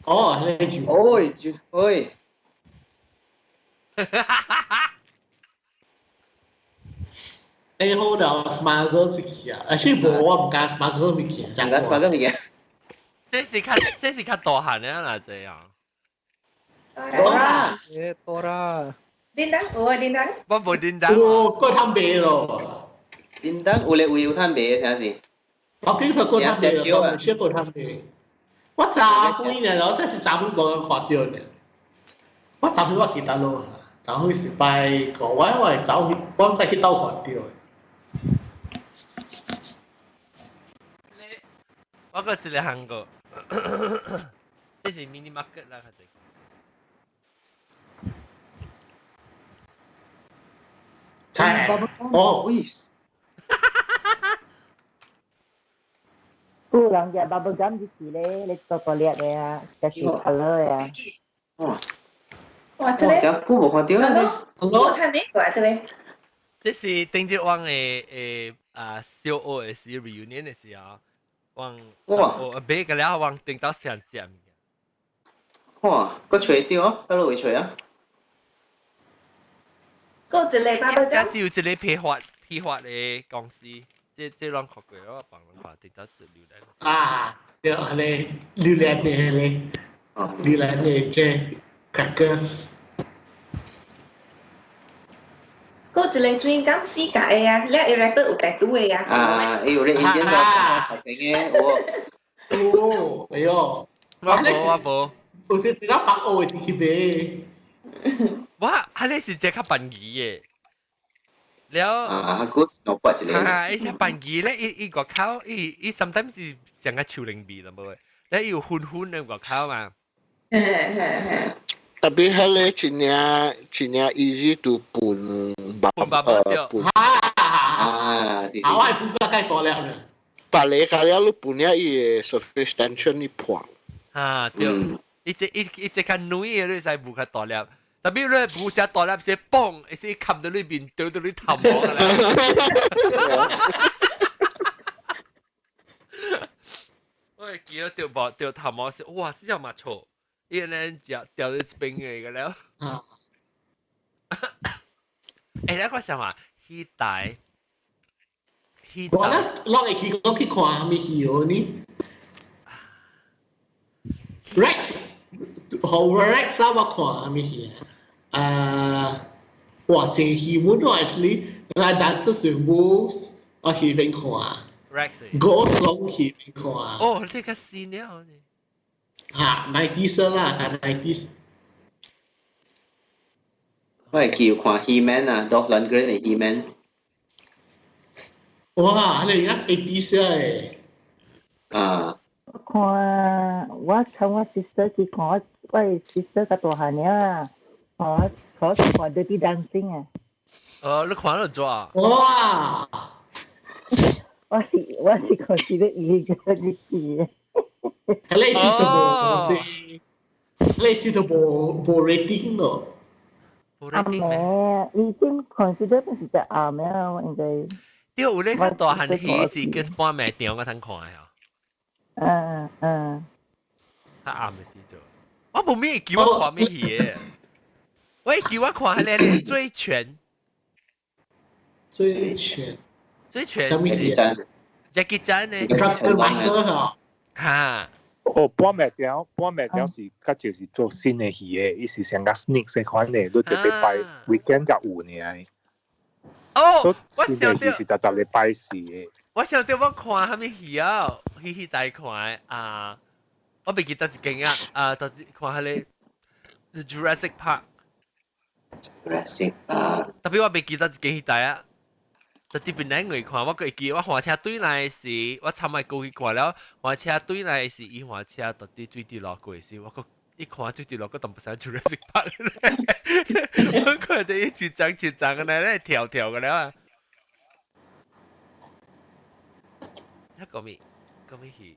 哦，你就
喂。
你好了 smuggle 自己啊，而且無我唔敢 smuggle 物件，
唔敢 smuggle 物件。
這是較大漢嘅啦，這樣。
多啦。
叮當，有啊叮當。
我冇叮當。
哦，佢貪味咯。
叮當有咧有貪味嘅，啥事？
我記得佢貪味咯，唔識佢貪味。我查幾年咯，真係查唔到看到呢。我查唔到我記得咯，查去是拜個，我走去，我唔知去兜看到。
我個一個韓國，這是 mini market 啦，佢哋。
猜哦，
喂。
有人食 bubble gum 就是咧，你做個裂嘅啊，就是 color 啊。
哇，真係。
久無看到啊！
我睇美國真係。
這是頂日往小學嘅時 reunion 嘅時候，往買個了往頂到上節。
哇，個吹掉啊，得路會吹啊！
嗰一個 bubble gum。
是有一個批發嘅公司。這啷學過咯，幫人發頂到一榴蓮。
啊，對，係咧榴蓮嘅咧，榴蓮嘅即 crackers。
嗰一個 chewing gum 四格嘅啊，咧有 rapper 有白တူ嘅啊。
啊，有咧 Indian 就學嘅，
哦，哎呦，
我無。
有時時間白奧嘅是去買。
哇，係你是隻較便宜嘅。
啊，嗰我不知咧。
伊隻便宜咧，伊外口，伊 sometimes 是成個樹靈味啦，冇。咧有粉嘅外口嘛。
特別係咧，真係 easy to
拌爸爸掉。
啊，是。
我係拌得太多了呢。
把你睇下，你拌一嘢 surface tension 你破。
啊，對。伊隻較軟嘅，你使拌較大粒。特別咧，冇隻大粒先嘣，一時冚到裏邊，掉到你頭毛㗎啦。我記得掉頭毛時，哇！真係唔錯，依個咧掉到邊嚟㗎啦。誒，我想話希帶，
我咧落嚟去我去看下咩戲哦呢 ？Rex， 好 Rex 啊！我看下咩戲啊？哇！這戲我都 actually，我Dances with Wolves，我去邊看啊 ？Ghost Song 去邊看啊？
哦，呢個新嘅哦。
啊，90s 啦，係 90s。
我係叫看 He-Man 啊 ，Dolph Lundgren 嘅 He-Man。
哇！你而家 80s 誒？
啊。
我從我 sister 去看，我 sister 個大漢啊，我去看 Dirty Dancing 啊。
你看到做啊？
哇！
我是consider illegal 嘅事。
類似都冇 rating 咯。
已經 consider 係只啱咩？應該。
對，有咧較大漢戲是叫半暝場我通看嘅。較暗嘅時做。我冇咩叫我看咩戲嘅。我叫我看係咧醉拳。
醉拳。
Jackie Chan 咧。嚇。
哦，半暝場是較就是做新嘅戲嘅，伊是成個 sneak 嘅款嘅，都一禮拜 weekend 就有呢。
哦，我
想到是就禮拜四嘅。
我想到我看啥物戲啊？戲大看啊！我袂記得是間啊，到底看迄個 Jurassic Park。特別我袂記得是間戲大啊。就啲邊兩個看，我會記我火車對來時，我參埋過去看了，火車對來時，伊火車到底最落過時，我個一看就掉落個東北山 Jurassic Park 咧，佢哋一串嘅咧，跳嘅咧。一個咩戲？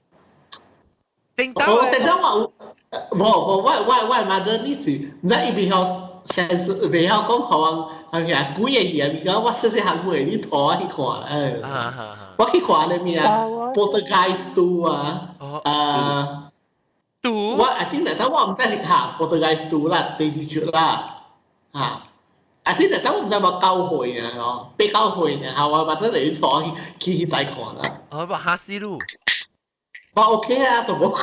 叮當。
我叮當話，我 mother 呢次，唔知伊邊曉sense，邊曉講好啊，係古嘢嘢，而家我細細行過你拖去看，我去看咧咩啊 ？Poltergeist 2啊，我I think 但我唔知係嚇 Poltergeist 2啦，第二出啦，嚇。I think 但我唔知話9歲啊，嗬，8、9歲呢，嚇我或者你拖去大看啦。
哦，話哈斯路。
我 OK 啊，都冇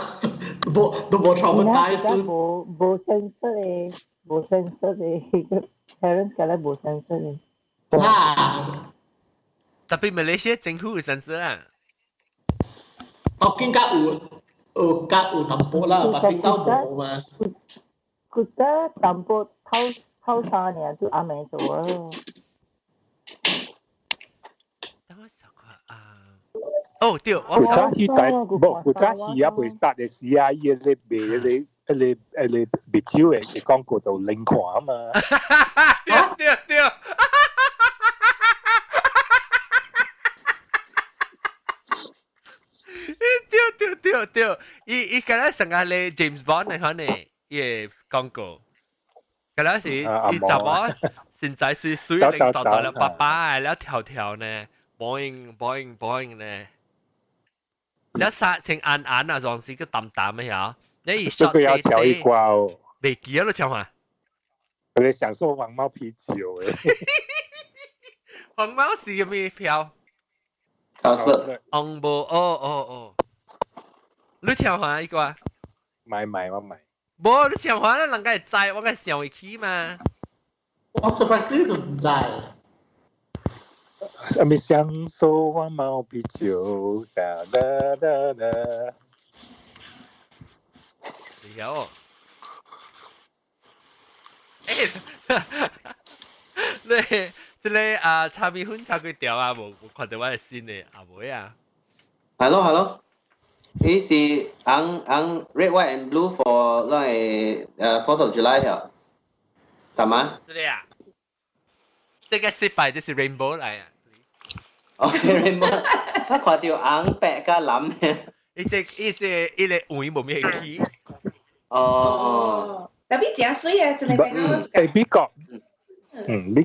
traumatise。
冇 sensor 嘅，冇 sensor 嘅，parents 嘅咧冇 sensor 嘅。
啊！
特別馬來西亞政府有 sensor 啊。
我見家有淡薄啦，但係都冇嘛。
佢得淡薄偷沙呢，就阿妹做啊。
等我想下啊。哦，對，我
古早戲大，冇古早戲啊，未 start 嘅時啊，伊咧賣酒嘅廣告度零看啊嘛。
對。對，伊嗰陣成日咧 James Bond 嚟可能嘅廣告，嗰陣時伊就話現在是水靈到了爸爸，แล้ว條呢 boing 呢，แล้ว殺情眼啊，狀時個淡嘅呀，你一 shot
佢有調一掛哦，
未記啊，都唱嘛。
佢哋享受黃貓啤酒誒，
黃貓是嘅咩票？紅布哦。你唱下呢個啊？
買，我買。
冇，你唱下咧，人家係知，我係上會起嘛。
我做乜呢度唔知？
係咪享受黃貓啤酒？
有。你即係啊，炒米粉炒佢條啊，冇看到我係新嘅阿妹啊。
係咯。呢是紅 red white and blue for 那係4th of July 條，係嘛？
對啊，這個失敗就是 rainbow 嚟啊。
哦，係 rainbow，我看到紅白加藍嘅。
呢個黃冇咩起。
哦。
特別正水啊，真係俾我
誒，美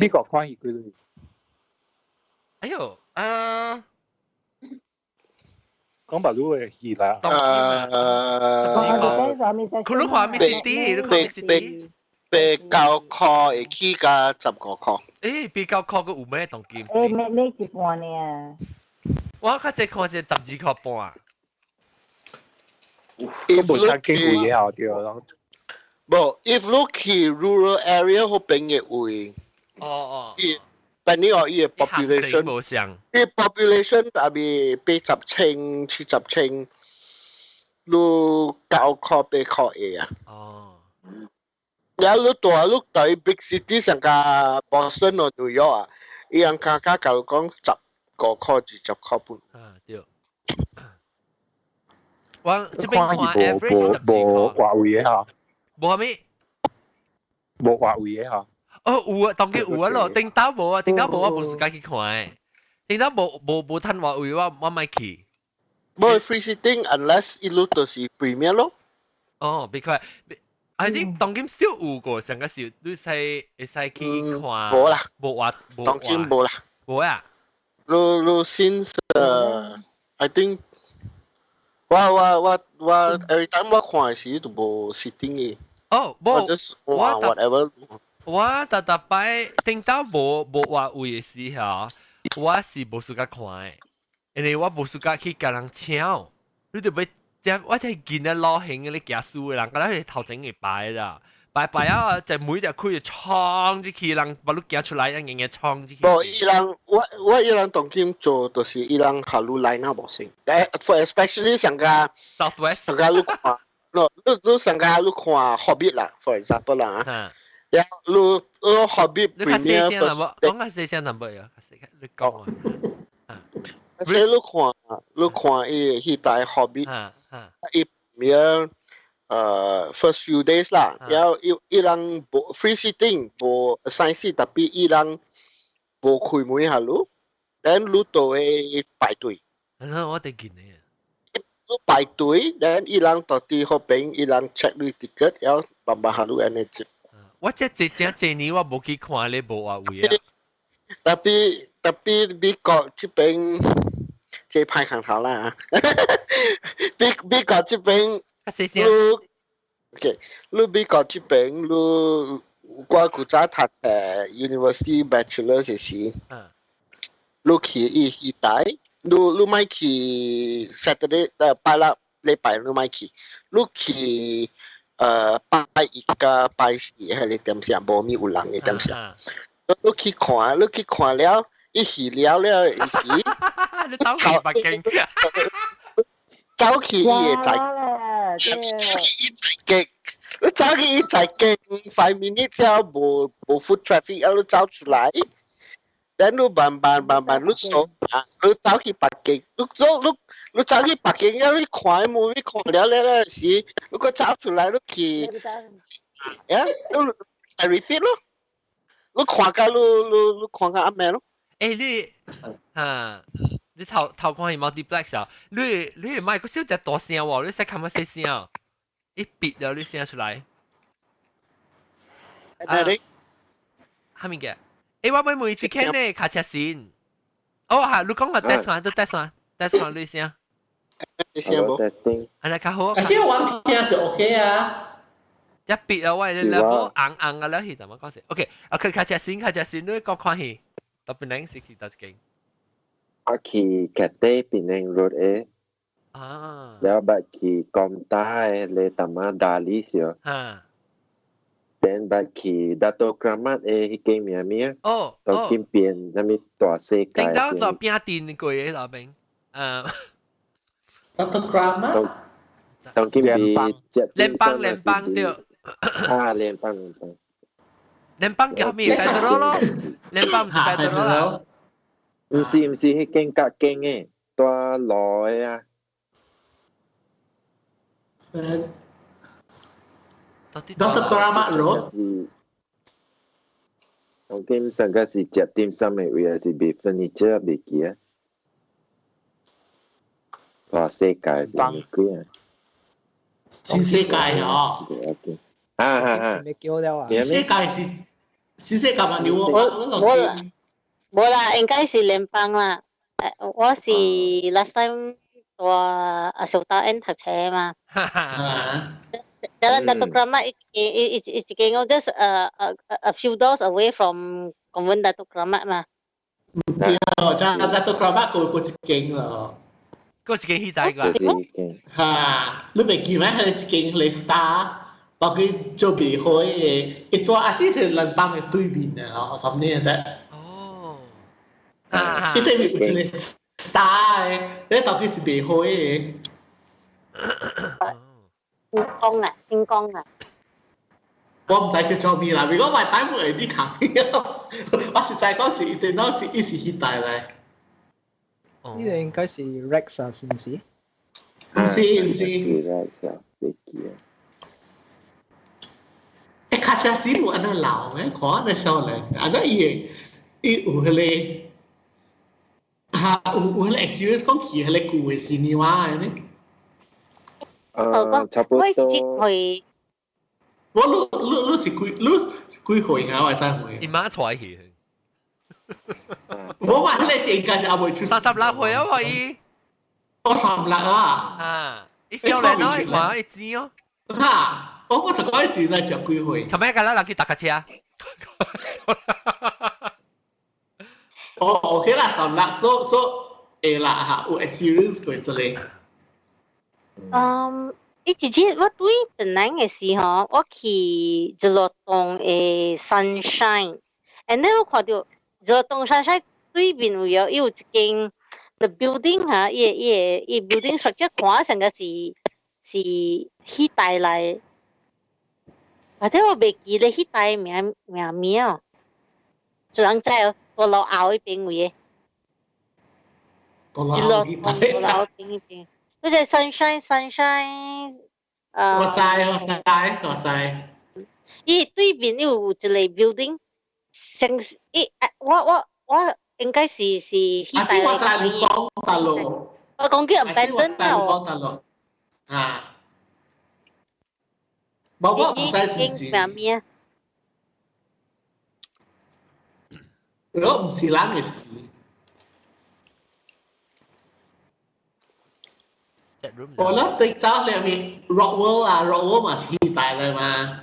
國關於佢。
哎呦，
講白佬嘅戲啦。
佢都話咩 city，
被教課會起價15塊。
誒，被教課個有咩當金？
咩一半呢？
我較只看是12塊半啊。
都冇差幾貴嘢對咯。
冇 ，if look 去 rural area 好邊嘅位。
哦。
但呢個依個 population，啲 population 特別80千、70千，都9塊8塊嘢啊。
哦。
有你大陸對 big city 上個 Boston 或 New York 啊，依樣價格教講10個塊至10塊半。
啊，對。我這邊看 average
冇華為嘅嚇。
冇咩？
冇華為嘅嚇。
哦，有啊，當然有啊咯，頂到無啊，我無時間去看誒，頂到無趁話為我咪去。
冇 free sitting unless 一路都是 premier 咯。
哦 ，because I think 當今 still 有個，上個時你會使去看。
冇啦，當今冇啦。
冇啊。
你 since I think 我 every time 我看時都冇 sitting 嘅。
哦，冇。
我 whatever。
我特擺聽到無話為嘅時候，我是無時間看嘅，因為我無時間去甲人搶，你就要將我睇見咧老型嘅咧行書嘅人，嗰啲係頭前嘅擺啦，擺啊，就每隻區就衝入去，人把你行出來，人硬衝入去。
冇，伊人我伊人當今做就是伊人下路來那無先，for especially 上個
Southwest
上個你看，你上個你看 Hobbit 啦 ，for example 啦。呀，lu Hobbit Premier
first，講下四聲 number 呀，你講啊。
所以你看伊代 Hobbit，伊 Premier first few days 啦，然后伊人无 free sitting 无 assign seat， tapi 伊人无开门下路，然后都会排队。
我哋見你啊。
排隊，然後伊人到底嗰邊伊人 check 你 ticket，然後慢慢下路安尼接。
我即這年我冇去看你無話位啊。
tapi 美國這邊即係派行頭啦。美國這邊，你美國這邊，我古早讀University Bachelor 時，你去伊帶。lu mai ki Saturday 拜六禮拜lu mai ki lu ki 拜一個拜四係你點先無咪有人你點先lu去看了一去了了意思
你走去北京
走去伊會在你走去伊在勁5 minutes 之後無 food traffic 然後走出來然後慢慢，你走去北京，你走去北京，然後你看冇，你看了時，如果走出來，你去，你 repeat 咯，你看下阿咩咯？
你頭看係 multiplex 啊？你唔係個小隻大聲喎，你識咁乜細聲？一別咗你聲出嚟。係咪嘅？我妹妹去看呢，卡車線。嚇，你講話 test 翻，都 test 翻你先。
你先冇。
係較好。
其實我聽是 OK 啊。
一別啊，喂，你 level 硬嘅咧，係點樣講先 ？OK， 卡車線，你個關係，特別靚是去到幾？
我去Cathay Penang Road แล้วบัดขี่กอมใต้เลยตามาดาลิเสียวเป็นบัดขี่ดัตโตกรามัดฮิเกมีเมียต้องกินเปลี่ยนน้ำมีตัวเซกาย
聽到就邊電句嘅老兵
ดัตโตกรามัด
ต้องกินปี
聯邦對聯邦叫咩 federal 咯聯邦唔係 federal 啦
唔是迄間甲間嘅ตัวลอย啊
Dr. Kramat Road
我基本上嗰時食點心嘅位係賣 furniture 賣嘅啊，話世界係咩鬼啊？
新世界哦，
未叫了啊？
新世界嘛，
冇啦，應該是聯邦啦。我是 last time 我小大 N 讀車嘛。Jalan Datuk Kramat is just a few doors away from Convent Datuk Kramat 嘛。
Jalan Datuk Kramat 個一間咯。
嗰一間起大個。
嚇，你未記咩？係一間嚟 Star，包括做備開嘅，一ตัวอาทิตย์聯邦嘅對面啊，什麼的。哦。一對面有一個 Star 嘅，你到底是備開嘅。
星光啊！
我唔知叫做咩啦，如果我帶門嚟啲行，我實在嗰時電腦是一時去帶嚟。
呢個應該是 Rex 啊，是唔是？
唔是。
Rex 啊，飛機啊！
卡車師傅安那老咩？可安那少年，安那伊有迄個有迄個 experience 講騎迄個舊嘅士尼瓦嘅呢？
差不多。
我去。
你是幾歲啊？我係3歲。
伊媽帶去。
我話你是應該是阿妹出。
36歲啊，可以。
我36啊。
啊，伊少年咯，伊看伊知哦。
嚇！我實嗰時咧就幾歲。
琴日㗎啦，人去搭架車。
OK 啦，36，所以啦嚇，有 experience 過之類。
以前我對本來嘅時候，我去一路東嘅 Sunshine，and then 我看到一路東 Sunshine 對面有一間 the building 嚇，伊 building structure 看成個是迄代來，或者我未記得迄代名哦，就人知哦，個路後嗰邊位嘅，一路東個路後邊嗰邊。嗰隻 sunshine
我知。
伊对面有一个 building， 我应該是迄帶
我知你講大陸，
我講叫 abandon
了。啊，我唔知是
咩？
如果唔是人嘅事。我咧 TikTok 裏面 Rockworld 啊 ，Rockworld 嘛是迄帶嚟嘛。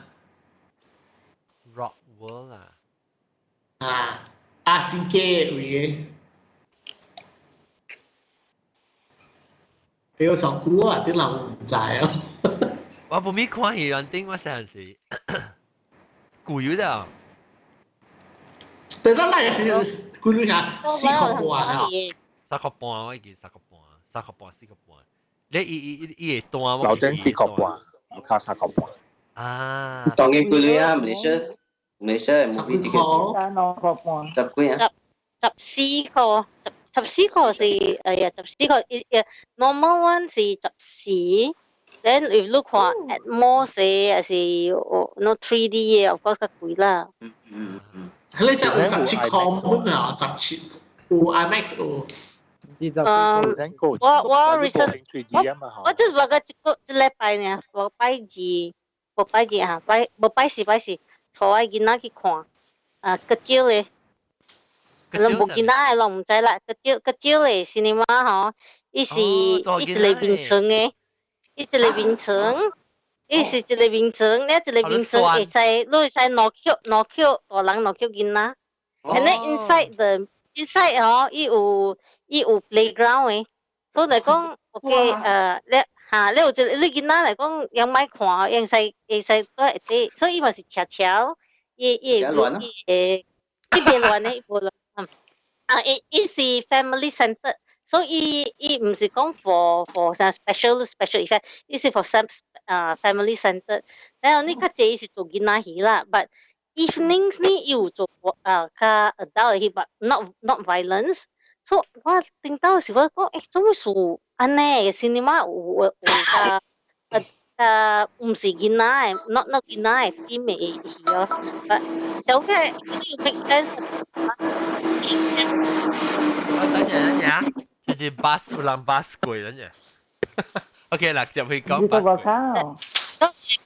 Rockworld
啊，亞視嘅位。有上古啊，啲人唔知啊。
我冇咩看戲人頂，我成時攰咗。
但係那是佢下4個半啊。
3個半，我記3個半4個半。你伊會斷我。
老真4個半，我靠3個半。
啊。
當然佢哋啊，Malaysia movie ticket。
2個半。
10幾啊
？14個。14個是14個normal one 是14 then if look for at most 是 no 3D 嘅 of course 較貴啦。
你真有17個啊，17有 IMAX 有。
我 recent 我就是話個一禮拜呢，我拜時，同我囡仔去看個招咧。人冇見到咯，唔知啦。個招嚟 cinema 嗬，伊是一個名稱嘅，一個名稱，伊是一個名稱，你一個名稱會使，你會使攞橋，大人攞橋見啦。And then inside 嗬，伊有 playground 嘅，所以嚟講 ，OK 你有一你見啦嚟講，ยัง買看，會使都係啲，所以伊嘛是悄，伊邊亂咧，it is family centered， so it 唔是講 for some special effect， it is for some family centered。然後呢個這是做囡仔戲啦 ，but evenings 呢要做較 adult 戲 ，but not violence。so 我聽到時我講，做咩事安尼 cinema 有唔是囡仔，not 囡仔嘅啲咩戲咯。小嘅要 make sense。
等陣，就是 bus 有人 bus 過等陣。OK 啦，就去講 bus 過。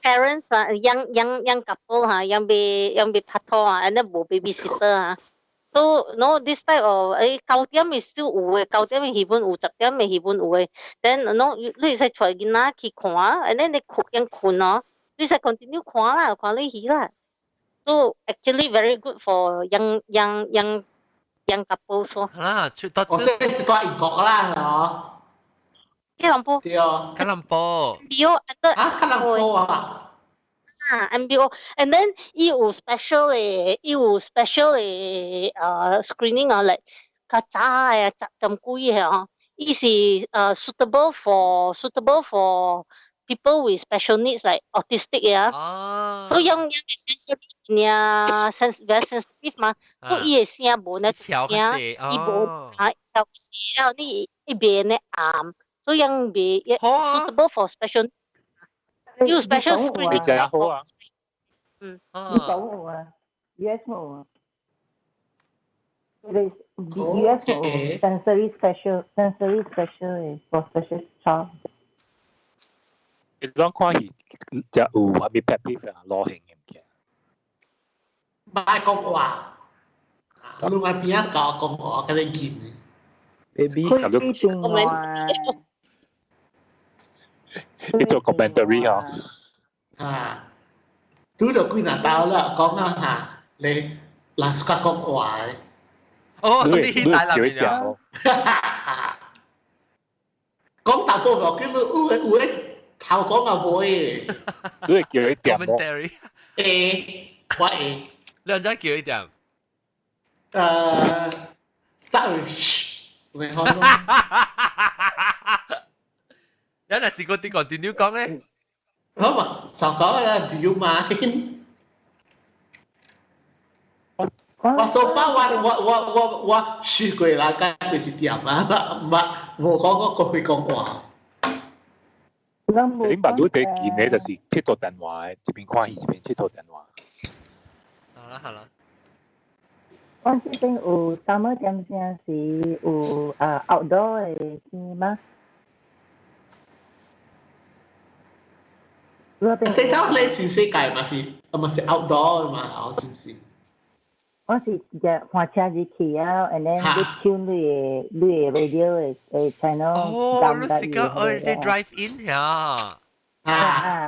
parents 啊，young couple 嚇，yang被拍拖啊，and then 冇 babysitter 啊。So no this type of 9點係 still 有嘅，9點嘅戲本有，10點嘅戲本有嘅。Then no 你使帶囡仔去看，and then 你困哦，你使 continue 看啦，看你戲啦。So actually very good for young couples 咯。
啊，
我即係講英國啦，嗬。
吉隆坡。
對啊。
吉隆坡。
MBO
吉隆坡啊。
MBO and then 伊有 special 嘅screening 啊，嚟較早嘅咁貴嘅嗬，伊是suitable for people with special needs like autistic 嘅啊。所以young very sensitive 嘛，所以伊嘅聲無呢聲，伊無小聲，你一邊呢暗，所以young be suitable for special。要 special screen
你真好啊！
呢度啊 ，US 冇啊，佢哋 US 冇 sensory special for special child。
你講看戲就有係咪 pet peeve 啊？攞型嘅唔嘅？
唔係講話，你咪邊一個講我嘅你見
？Baby
佢呢段話。
你做 commentary
嗬？都到幾難到啦，講下你嗱，suka 講話嘅。
哦，啲大男人啊！
講大波個，叫佢有頭講啊冇嘅。
都係叫佢點
commentary。
我誒。
兩仔叫佢點
？Start 未開咯。
有陣時嗰啲continue講咧，
好嘛，就講啦 ，Do you mind？ 我 so far 我試過啦，家就是點啊，唔冇講過去講話。
你把路地見咧，就是鐵道電話，一邊看戲一邊鐵道電話。
好啦。
我這邊有summer jam先是有outdoor 的戲嗎？
即係你全世界嘛是 outdoor 嘛，是唔是？
我是換車入去啊 ，and then 你聽你 radio 的 channel。
哦，你是講你 drive in 呀？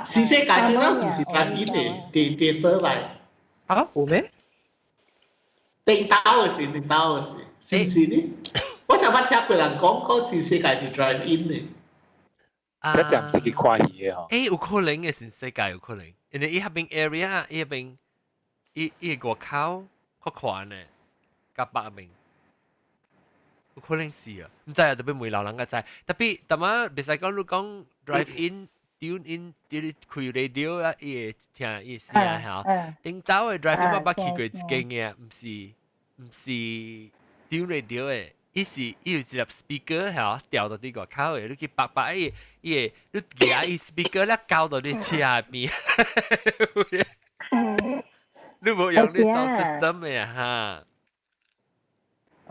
全世界點解是唔是 drive in 嘅電車嚟？
有咩？
電刀嘅事，是唔是呢？我上捌聽過人講全世界是 drive in 嘅。
一陣唔是去看戲嘅嗬。
有可能嘅全世界有可能，因為伊嗰邊 area，伊嗰邊伊個外口較寬嘅，甲北邊有可能是啊，唔知啊，特別每老人個知，特別但係別使講你講 drive in。tune in 啲開 radio 啊，伊聽伊聲嚇，頂到嘅 drive in 我捌去過一間嘅，唔是 tune radio 嘅，伊有一粒 speaker 嚇，調到啲個口嘅，你去白白伊你夾伊 speaker 咧交到你車邊，你冇用啲 sound system 嘅嚇。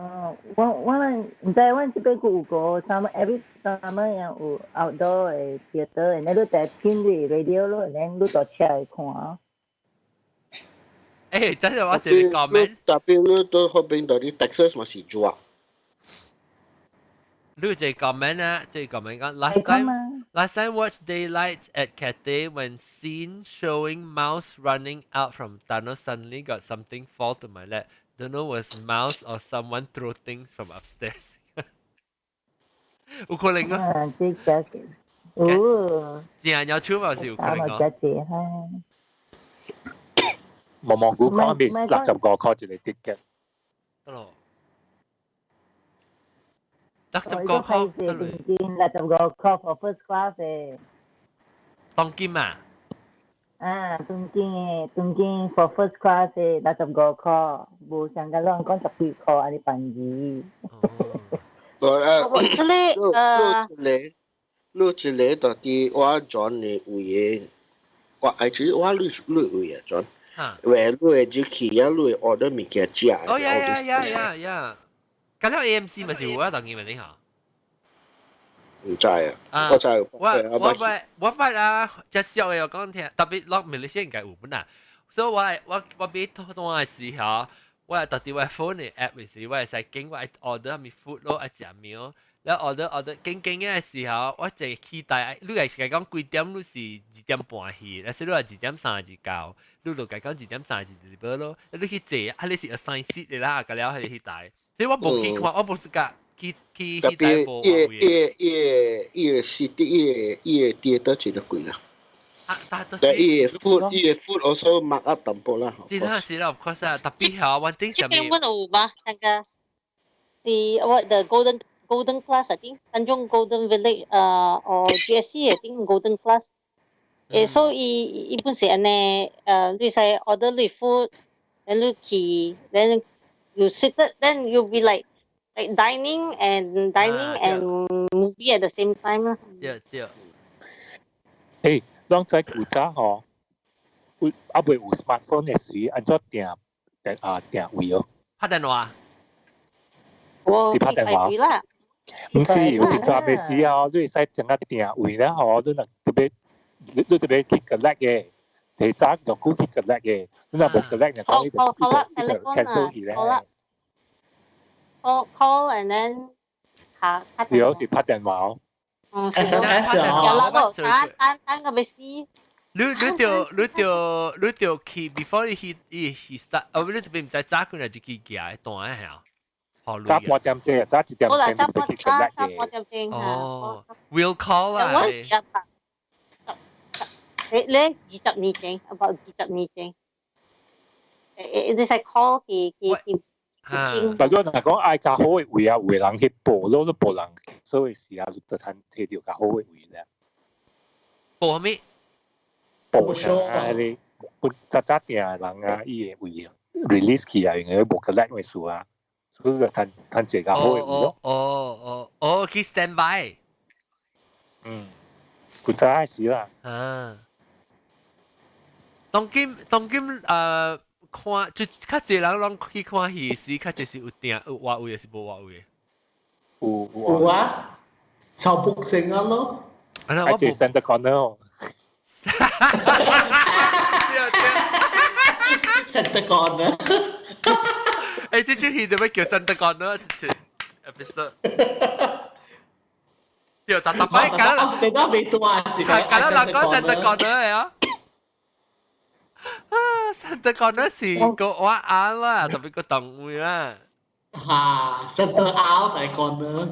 我唔知，我這邊有個 every summer 有 outdoor 嘅 theater， 然後你就聽住 radio 咯，然後你坐車去看。
等陣我一個 comment。
特別你到嗰邊到啲 Texas 咪是做啊？
你有一個 comment 啊，這個 comment 講 last time watched daylight at Cathay when seen showing mouse running out from tunnel suddenly got something fall to my lap. Don't know was mouse or someone throw things from upstairs. 有可能啊。
這個哦。
正有超冇是有可能啊。
望估講咪60個 call 住你 ticket。
得咯。60個 call 得咯。
60個 call for first class 嘅。
當金啊？
東京 for first class 嘅60個 call， 冇上個兩講12 call 安尼辦事。
錄一個到啲我轉嘅位嘅，我actually我錄位啊轉，為錄嘅就去啊錄 order 物件食。
哦呀，咁樣 AMC 咪是有啊，當然咪你嚇。
唔知啊，我知。
我捌啊，只小嘅我講聽，特別落馬來西亞應該有本啊。所以我俾拖嘅時候，我係特別我 phone 嘅 app 嘅時，我係使經我 order 咪 food 咯，一隻meal，然後 order 經嘅時候，我就期待，你係講幾點？你是2點半去，但是你係2點30到，你就講2點30 deliver 咯，你去坐，你是 assign seat 嘅啦，咁了係去帶，所以我冇去看，我冇時間。去
特別伊個 city 伊個跌得真係貴啦。但伊個 food also mark up 淡薄啦。
真係是啦，of course 啊，特別係one thing 上面。
這邊有吧？那個 the golden class I think Tanjung Golden Village or GSC I think Golden class。所以本是安尼你使 order 你 food，then 你去 then you sit then you be like dining and movie at the same time 啦。
對。當在古早嗬，未有 smartphone 嘅時，按怎訂位哦？
拍電話。
是拍電話啦。唔是，有一陣嘅時候，你使整個訂位咧，嗬，你特別去 collect 嘅，提早用股去 collect 嘅，你若冇 collect 就講你就 cancel 去咧。
call and then
有時拍電話哦。
SMS 哦。單個俾試。
你就去 before he start， 你特別唔知揸佢係自己夾單下。
揸半點鐘，揸1點鐘你去 collect
嘅。
哦 ，will call 啊。
你20年前 about 20年前，你使 call 去。
但係如果講嗌較好嘅位啊，會人去報咯，都報人，所以時候就睇條較好嘅位咧。
報咩？
報啊！你揸定人啊，依個位 release 佢啊，因為冇 collect 嘅數啊，所以就睇最較好嘅位咯。
佢 stand by。
古早時啦。
當今看就較濟人攏去看戲時，較濟是有定有話位，還是無話位？
有啊，超卜星啊咯。
我係 Center Corner。Center
Corner。
誒，這出戲點解叫 Center Corner？這出 episode。對，但係梗係
你都未到啊？
係梗係人講 Center Corner 嚟啊！Center Corner 是個畫眼啦，特別個動物啦。
嚇 ，Center Out 係 Corner。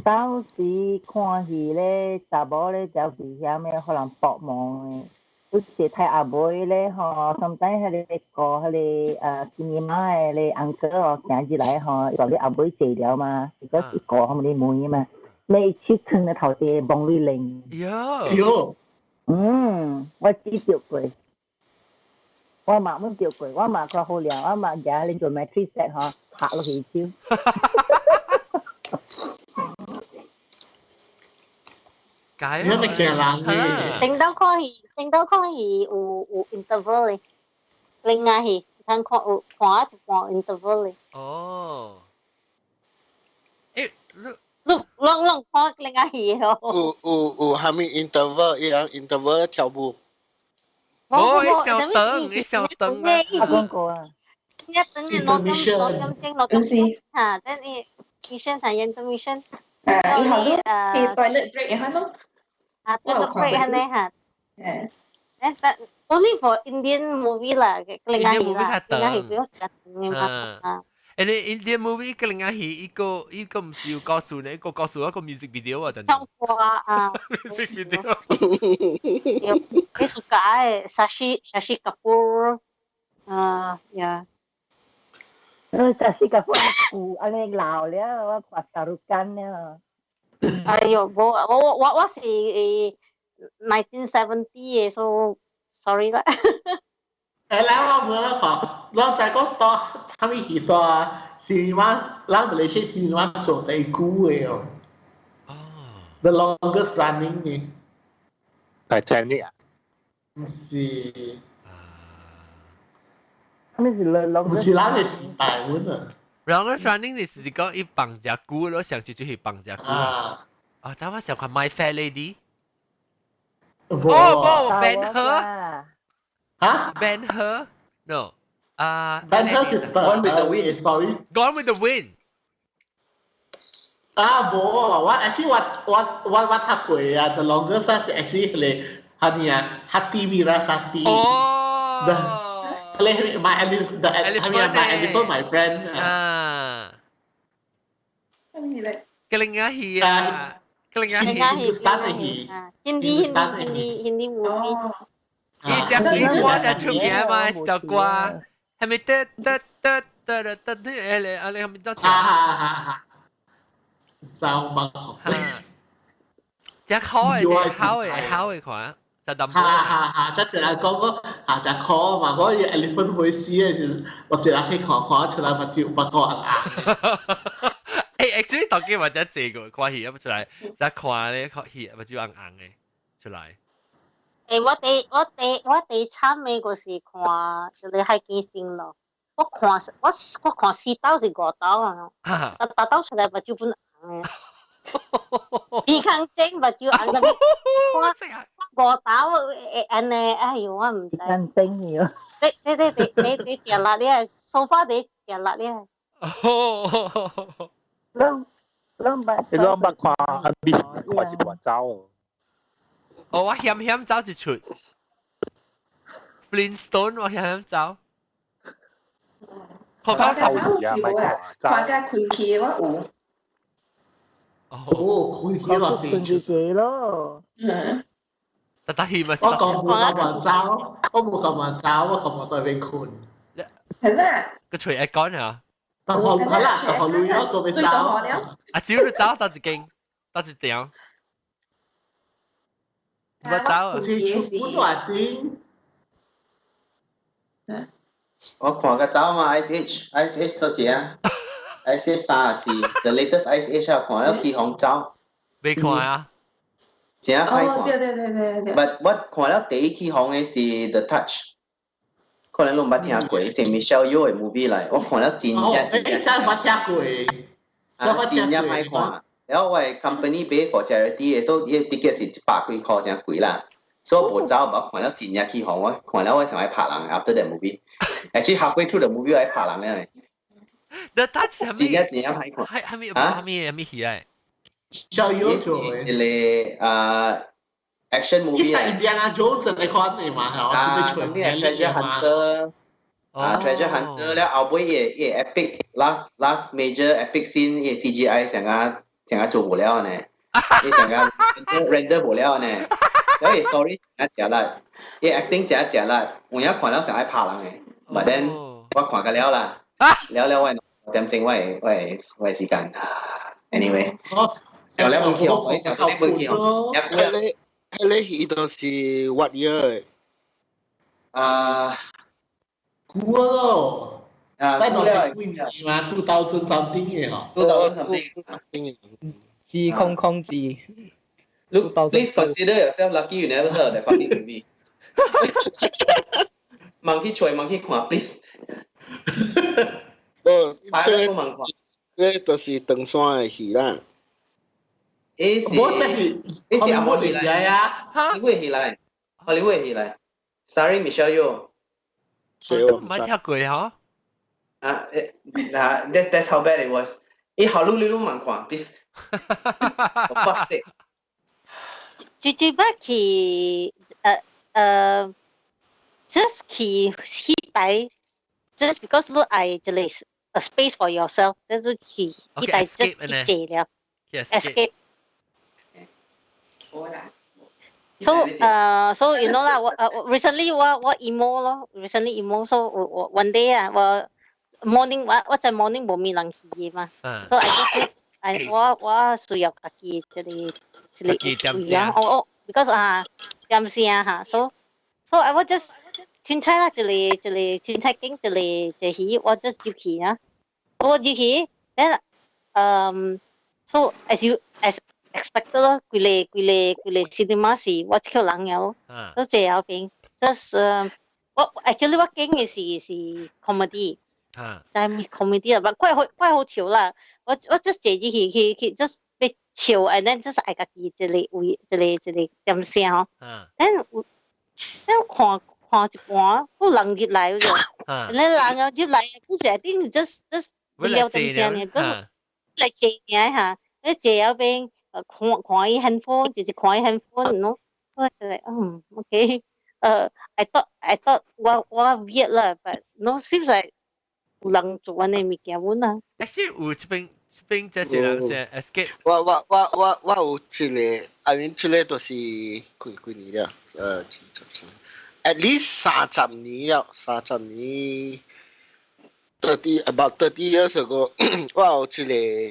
當時看戲咧，查某咧就係遐咩可能搏忙嘅。有時睇阿妹咧吼，sometimes 迄個迄個cinema 嘅咧 uncle 哦，行入來吼，話你阿妹坐了嘛，如果是個佢哋妹嘛，你手撐喺頭地望你靈。
喲，
我知道過，我媽冇照過，我媽佢好靚，我媽而你做咩 treat set 嗬，拍落去招。
解
因為驚人嘅。
頂到看戲有 interval 嘅，另外戲看看有看一半 interval 嘅。
哦。誒，
攏看另外戲咯。
有係咪 interval 一樣 interval 跳舞？
哦，一小燈啊！
廣告啊！
一等嘅攞金嚇，等你 mission 係 intermission。
以後都係 toilet break 嘅咯。
toilet break 係咧嚇。Only for Indian movie 啦，另外戲啦，另外戲比較緊嘅嘛。
Indian movie 個另外戲一個唔是有告訴你，一個告訴一個 music video 啊，等等。
唱歌啊
music video。
你 suka 嘅Shashi Kapoor，呀。
Shashi Kapoor 有安尼老了，我拍Shahrukh了。
哎呦，我是1970嘅，so sorry 啦。
誒，我冇啦講，我就係講多，他們好多cinema，咱馬來西亞 cinema 做第久嘅哦。The longest running 嘅。
Titanic 啊？
唔是。
咩是 longest？
唔是咱嘅時代喎啊。
Longest running 你是講一綁架股咯，上次就係綁架股啊。但我想看 My Fair Lady。哦，Ben Hur。Huh? Ben Hur? No.
Ben Hur is Gone with the Wind. Sorry.
Gone with the Wind.
What actually what happened? The longest is actually Hati Virasati.
Oh.
My elephant, my friend.
Kelingahi.
Hindi movie.
呢隻歌就出名嘛，呢首歌係咪得你係咪都唱？
就乜
隻口嘅款，就抌
波。即係講嗰隻口嘛，嗰個 elephant 會死嘅時，我隻人去看出來咪照不錯硬。
actually 當機或者借個關係咁出嚟，就看咧個戲咪照硬嘅出嚟。
我哋參美嗰時看，就你係幾先咯？我看4刀是5刀啊，8刀出來目睭本硬嘅，鼻腔精目睭硬特別，5刀哎呦我唔知。
眼睛要。
你掉落嚟啊，梳化你掉落嚟啊。
攏
捌看啊，咪看是大招。
我險走一出 Flintstone 我險走
看家走是冇啊，看家困起我有。
困起落
困住幾咯。
但係咪？
我講冇咁走，我冇咁走，我咁對你困。
係咩？
個錘一講啊！
但係係啦，但係你嗰個咪走。
啊，只要你走到一間，到一條。我走啊！
我看個走嘛 ，Ice Age 多隻啊 ，Ice Age 34，the latest Ice Age 啊，看咗起紅走。
未看啊？
真歹看。
哦，對對對對對。
But 我看了第一起紅嘅是 The Touch，可能攏捌聽過，是 Michelle Yeoh 嘅 movie 嚟，我看了真正。
真捌聽過。
真正歹看。然後我係 company pay for charity 嘅，所以啲 ticket 是100幾塊，真貴啦。所以我冇走，我看了真正起紅，我看了我想去拍人 after that movie。Actually halfway through the movie 我去拍人咧。
The Touch 係咪？
真正歹看。
係咪戲嚟？
小有做嘅。
係action movie
啊。Indiana Jones 嚟看嘅嘛，係嘛
？something Treasure Hunter。Treasure Hunter 咧，後尾嘅 epic last major epic scene 嘅 CGI 成日做唔了呢，成日 render 唔了呢。所以 story 成啦，嘅 acting 成啦，我而家看了成日拍人嘅，but then 我看個了啦，了我點整我係時間 ，anyway。有兩部戲我想呢部戲哦，
你戲都是 what year？
古咯，在度係幾年嘛？2000 something 嘅嗬
，2000 something。G00G。Look, please consider yourself lucky you never heard of that fucking movie. Monkey choy, monkey 看 please。
這都是登山嘅戲啦。
是阿摩戲嚟啊！荷里活戲嚟，荷里活戲嚟。Sorry, Michelle Yeoh。
唔係聽過嗬？That's
how bad it was。好路你都唔看 please。For fuck's sake。
最不去just 去睇 just because look I 這裡 a space for yourself， 就是去睇 just 一借了 escape。So you know 啦，我recently 我 emo 咯 ，recently emo， so 我 one day 啊，我 morning 我在 morning 冇面人去嘅嘛，so I just 我需要自己這裡。because 點先嚇 so I was just 凊彩啦，這裡凊彩經這裡這戲我 just 入去啊，我入去 then so as expected 咯，佢哋 cinema 是我跳人有，都最後邊 just 我 actually 我經嘅是 comedy， 就係 comedy 啦，怪好笑啦，我 just 坐入去 just笑 ，and then 就是愛家己一個點聲嗬。then 看一半，個人入來咗，你人又入來，嗰時啲 just 聊點聲嘅，咁嚟坐嘅嚇，你坐喺邊看伊 handphone， 直接看伊 handphone 咯。我就嚟，OK， I thought 我 weird 啦 ，but no seems like 有人做安尼物件阮啊。
Actually 有這邊這人先 escape。
我有一個 ，I mean 這個都是幾年了，at least 30年了，30年，about 30 years ago， 我有一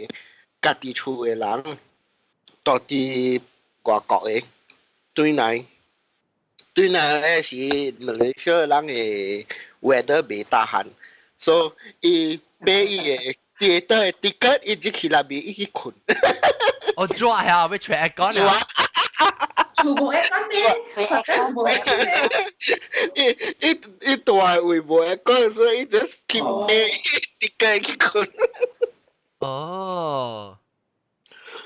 個家己厝嘅人，到啲外國嘅，對內咧是Malaysia 人嘅 weather 未打閒，所以買伊嘅。theater ticket 一直去那邊一直困。
我抓下，要吹 aircon 啊！
全部 aircon 咩？全部 aircon 咩？
一大位冇 aircon，所以 just keep pay ticket 去困。
哦，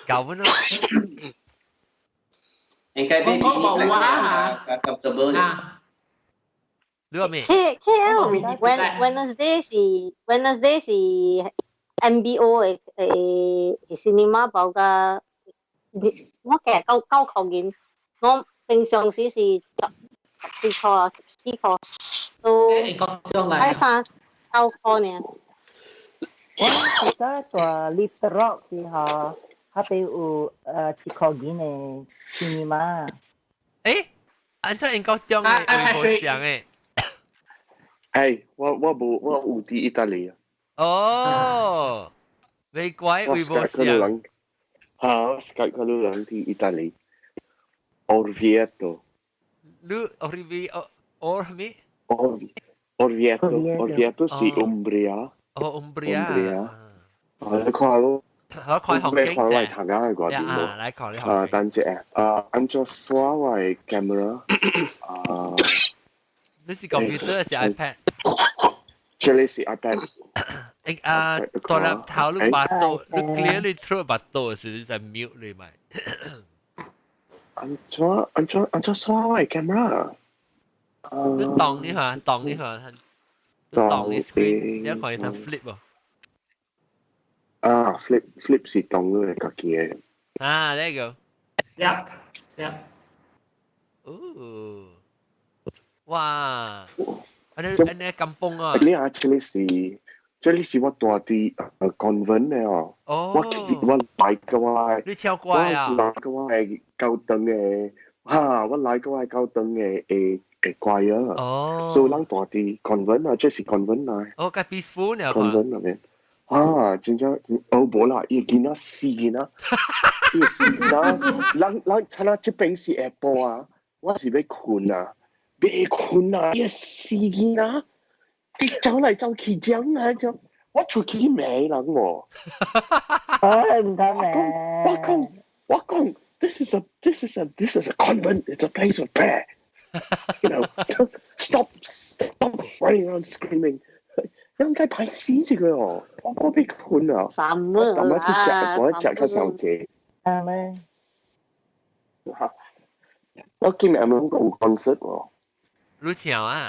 搞唔咯？
應該俾你comfortable 嘅。
你話咩
？Wednesday 是 MBO 嘅cinema 包噶，我其實夠靠近，我平常時是14個，都喺3個呢。
我而家做 Little Rock 嘅嚇，佢哋有靠近嘅 cinema。
誒，按照應該中嘅微博上嘅。
係，我有啲意大利啊。
哦，美國微博上。
我 Skype kalau lang di Italy. Orvieto. Orvieto si Umbria.
Oh, Umbria.
Kalau
我看紅景
啫。睇下嗰啲冇。
來看你紅景。
等陣安怎刷我 camera？
你是 computer 還是 iPad？
這裡是 iPad。
ตัวรับเท้าลูกบาโต้ลูก clearly through บาโต้是在 mute เลยไหม
安怎刷我 camera？
你當呢下，當呢下，你當呢 screen， 你一看佢睇 flip 喎。
flip 是當咗嚟家己嘅。
there you go。
Yep。
哦，哇！อันนี้กำปงอ่ะ
你啊，這裡是我住啲convent嘅哦。我來嘅話，
你超乖啊！
我來嘅話係高等嘅，我來嘅話係高等嘅乖啊。
哦。
所以人住啲 convent 啊，這是 convent 嚟。
哦，咁 peaceful 呢
？convent 入面。真正冇啦，要見啊試見啊，要試啊！人睇下這邊是下晡啊，我是要困啊。別困啊！一試見啊，啲走嚟走去講啊，就我出去未人喎。
唔得咩？
我講 ，this is a convent. It's a place of prayer. You know, stop running around screaming. 應該排死住佢喎，我俾困啊！
三蚊啦，
嗰一隻嘅小姐。
咩？
我今日有冇講 concert 喎？
รู้เฉียวอ่ะ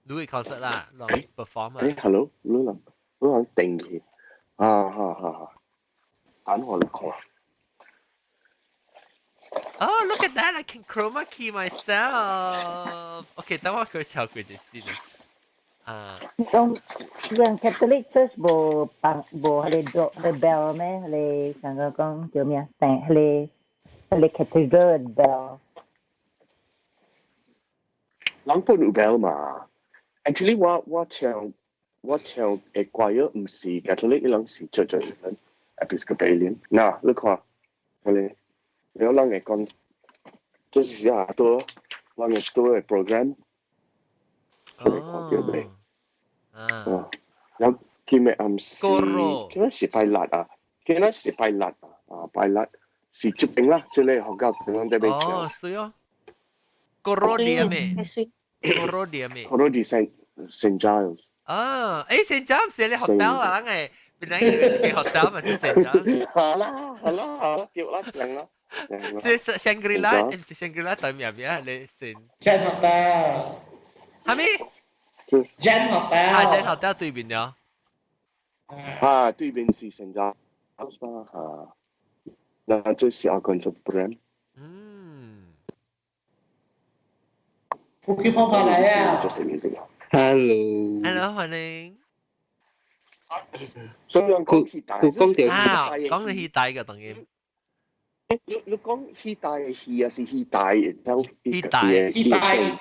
รู้อีกคอนเสิร์ตละลอง perform อ่ะ
hello รู้ลอง定佢等我嚟講
Oh, look at that! I can chroma key myself. Okay, 等我佢抄佢哋先啊。
咁樣 Catholic Church 冇係你 drop the bell 咩？你剛剛講叫咩啊？係你 Cathedral bell。
人本有 bell 嘛 ？Actually， 我唱嘅choir 唔是 Catholic， 人是做人 Episcopalian。嗱，你看，你有人嘅講，這是下多人嘅多嘅 program。哦。然後今日是拜六啊，今日是拜六啊，拜六是接應啦，即係學校點樣在邊唱？
哦，是哦。Koro dia me. Koro dia me.
Koro di St. Giles.
St. Giles 係你 hotel 啊，梗係變咗嘅 hotel 咪係 St. Giles。
好啦，叫啦成啦。
即係 Shangri-La，唔係 Shangri-La 對面邊啊？你
Jen Hotel。
係咪
？Jen Hotel。Jen
Hotel 對面咗。
對面是 St. Giles 吧？那這是 Algonquin program。
呼吸泡泡嚟啊
！Hello，
歡迎。
所以講氣大，
講到氣大嘅當然。
你講氣大嘅氣啊，是氣大，然後
氣大
啊，氣大人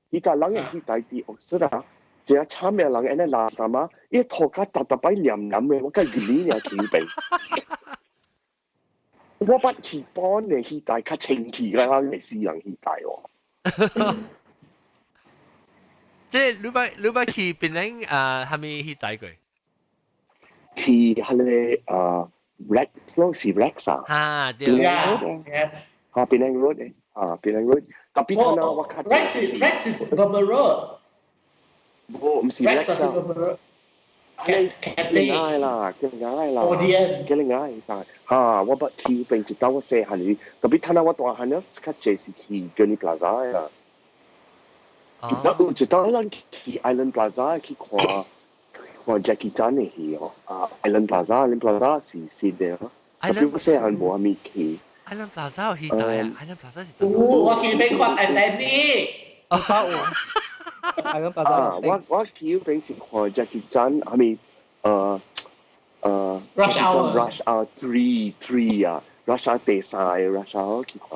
嘅氣大啲，我知啦。只係慘嘅人，誒垃圾啊，一拖卡搭搭擺黏黏嘅，我梗係亂嘢條鼻。我不是幫你氣大，較清氣啦，你私人氣大喎。
即係你把氣變成係咪氣大佢？
氣係你Rex 咯，是 Rex 啊。
對。
Yes。
Penang Road Penang Road。Tapi tanah wakat.
Rex is Gubber Road。
唔是 Rex 啊。Kelingay lah. Kelingay tak. Wa bat ki peng cita wa se hani. Tapi tanah wa tua hanya sekat JCT Gurney Plaza ya. Na cita lang ki Island Plaza ki kwa Jackie Chan ni hi. Island Plaza si there. Tapi wa se han bo ami ki.
Island Plaza 有氣大啊 ！Island Plaza 是真。
我去美國 Atlantic。
我叫平時看 Jackie Chan，係咪
Rush
Hour 3啊 ，Rush Hour 第三 Rush Hour 去看。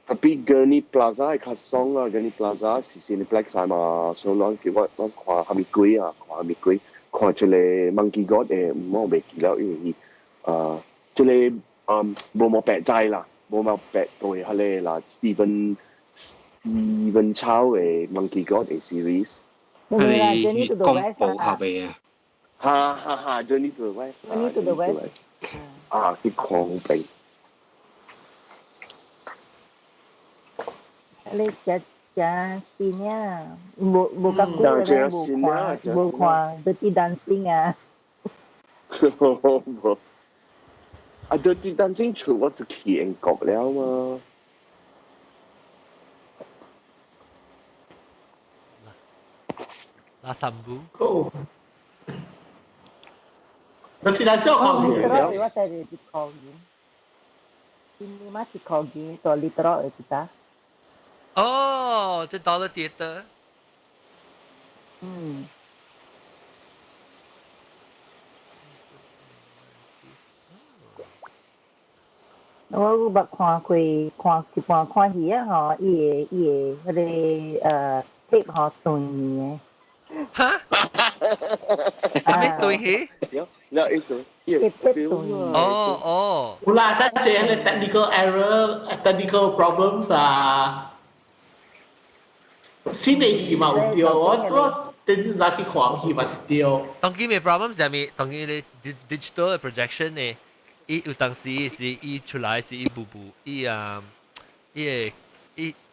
tapi Gurney Plaza 係較爽啊 ，Gurney Plaza 是 Cineplex 係嘛，所以我看係咪貴啊？看係咪貴？看這個 Monkey God 我未記得，因為這個冇白齋啦，冇白對係咧啦 Steven Chow 嘅 Monkey God 嘅 series，
Journey to the
公
West
布下邊啊，
哈 Journey to the West
Journey to the West
去看好邊。
你食新啊，無甲久嘅咧，無看 Dirty Dancing 啊。
冇。啊，Dirty Dancing 除我就去英國了嘛。
拉三步。
哦。Dirty Dancing 我看過了。
我睇你啲考驗，ini masih考驗到 literal kita。
哦，這 Dollar Theatre。
我捌看看戲啊，吼，伊個迄個tape 吼斷嘅。
哈？係咩對戲？
有一個。
哦。
有啦，真係咧 technical error、technical problems 啊。新嘅戲嘛有掉，我等下去看戲嘛是掉。
當今嘅 problem 係咩？當今嘅 digital projection 呢？伊有當時是伊出來是伊步伊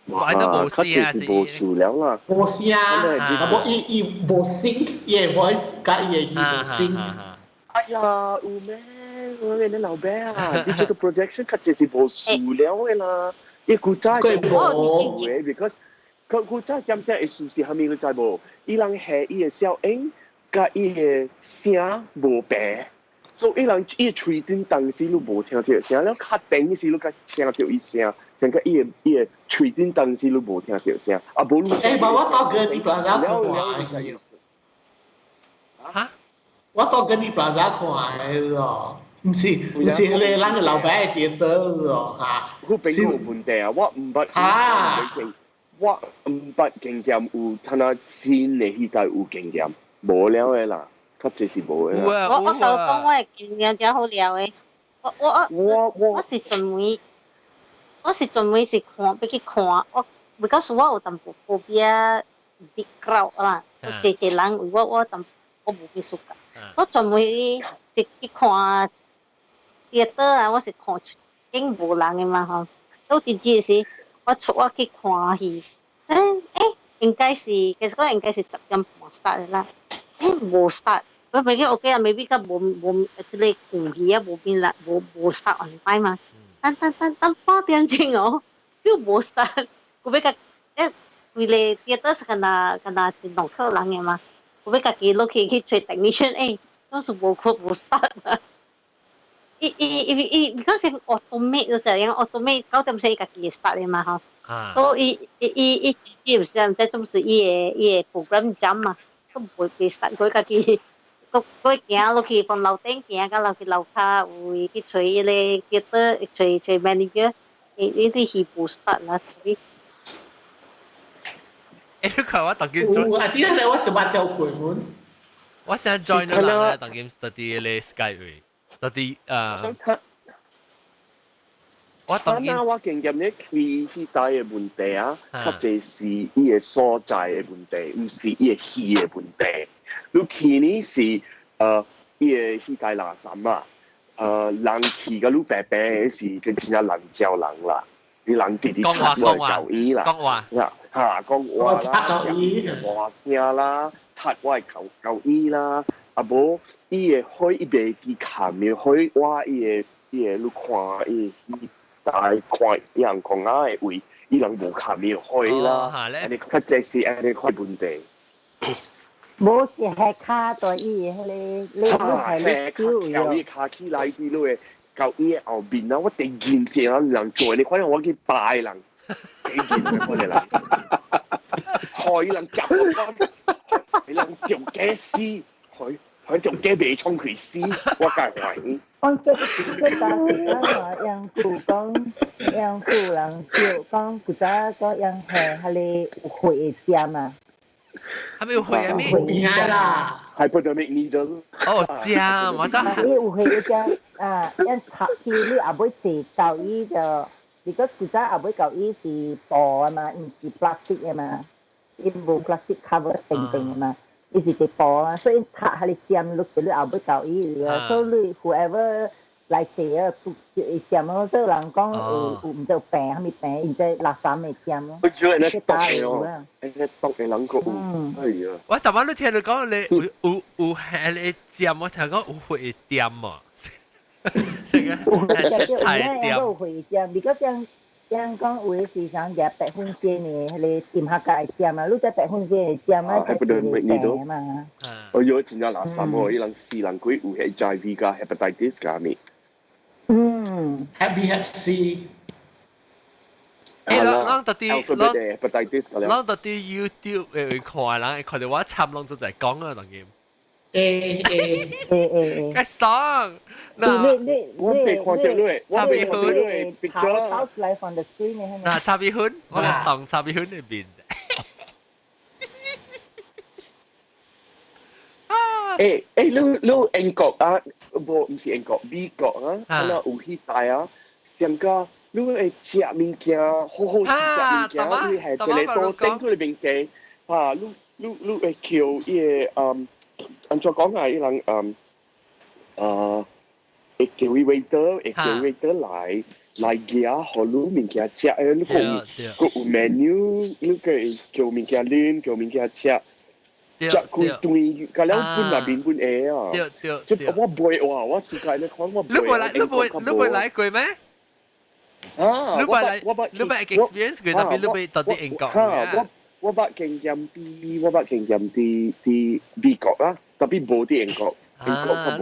玩得無聲啊，是
無數了啦，
無聲，啊無伊無 sync， 伊嘅 voice 甲伊嘅戲無 sync。
哎呀，有咩？我哋老闆啊，digital projection 佢就是無數了嘅啦，伊古早就無嘅 ，because 佢古早點寫嘅數是係咪佢知無？伊人係伊嘅效應，甲伊嘅聲無白。所以人伊喙頂當時都無聽到聲，了較頂時都較聽到伊聲，像個伊個喙頂當時都無聽到聲，啊無。
我到跟你爸爸看。
哈？
我到跟你爸爸看嘅咯，唔是迄個咱個老闆嘅電腦咯嚇。
佢並冇問題啊，我唔捌。我唔捌經驗有睇下新嘅戲界有經驗，無了嘅啦。確實是無嘅。
我就講我係經驗真好料嘅。我是準備是看，俾佢看。我 because 我有淡薄phobia big crowd 啦，謝人我淡我冇幾熟噶。我準備是去看theater啊，我是看經無人嘅嘛吼。到真正是我去看戲，應該是其實我應該是10點半 start 嘅啦，冇 start。我俾佢 OK 啊，maybe 佢冇即係空氣啊，冇變啦，冇 start on time 嘛。等8點鐘哦，都冇 start。我俾佢為了theater是kana電動客人嘅嘛，我俾佢記錄去找 technician， 都是冇start 啊。because yung automate 就係yung automate 9點先佢自己 start 嘅嘛嚇。所以基本上即係都是伊個 program jam 嘛，都唔會俾 start 佢自己。佢行落去從樓頂行到落去樓下，會去找伊個 theater， 找 manager， 呢啲係冇 start 啦。
你看我當今做。
啊！啲人我想把條鬼門。
我想 join 咗人咧，當今 study 咧 Skype，study 我當今。
我經驗咧，佢迄代嘅問題啊，較濟是伊個所在嘅問題，唔是伊個戲嘅問題。你去呢是伊個迄代垃圾啊，人去個你白白嘅是跟真正人教人啦，你人直直拍我教伊啦，講話啦，話聲啦，拍我教伊啦，啊無伊個開伊袂記看嘅，開我伊個你看伊個戲台看伊人講啊嘅位，伊人無看嘅開啦，安尼較濟是安尼塊問題。
冇是係卡在伊迄個，你係你
教伊卡起來啲咯，教伊後邊啊，我第件事啊，人做你可能我去拜人，幾件嘅我哋人，害人夾翻，害人做假絲，佢做假未衝佢絲，我梗係懷疑。
我即當時啊，人古講，人古人就講古早個人係迄個有會嘅嘛。
係咪有會啊？咩？
邊啦？
係 epidemic needle。
哦，正，我想。
你有會嘅因插起你後尾是教伊就，如果古早後尾教伊是布啊嘛，唔是 plastic 啊嘛。伊無 plastic cover 定定嘛，伊是一布啊，所以拍下你尖，你你後尾到伊個，所以你 whoever 來寫啊，尖咯，所以人講有唔知病，蝦米病，唔知垃圾咪尖咯。
我覺得你打嘅哦，你打嘅人個哎呀！
我頭晚你聽到講你有係你尖，我聽講有會掂啊，係菜掂。
有會尖，如果講有嘅時常夾100%嘅，係你掂下界尖啊，你只100%嘅尖啊，即係病嘛。
我有真係垃圾喎，伊人死人鬼有 HIV 㗎 ，hepatitis 㗎咪。
Hep C。
咱特啲，
咱
特啲 YouTube 會看人，會看到我插攏就係講啊，當然。cái song
我未看到你，
插鼻훈
跑出來 from the screen
嗱插鼻훈我係當插鼻훈裏邊
你英國啊，唔是英國，美國啊，可能有去大啊，上個你會食物件，好好食物件，你係俾你多頂佢裏邊嘅啊，你會叫伊按照講係伊人會叫 waiter 來夾好你物件食，你個有 menu， 你個叫物件練，叫物件食。食佢對，隔兩半那邊半嘢啊！即係我背哇，我世界你看我背。
你背來過咩？
啊！
你背 experience 佢，特別你背到啲英國嘅。
我把經驗啲美國啦，特別冇啲英國。
你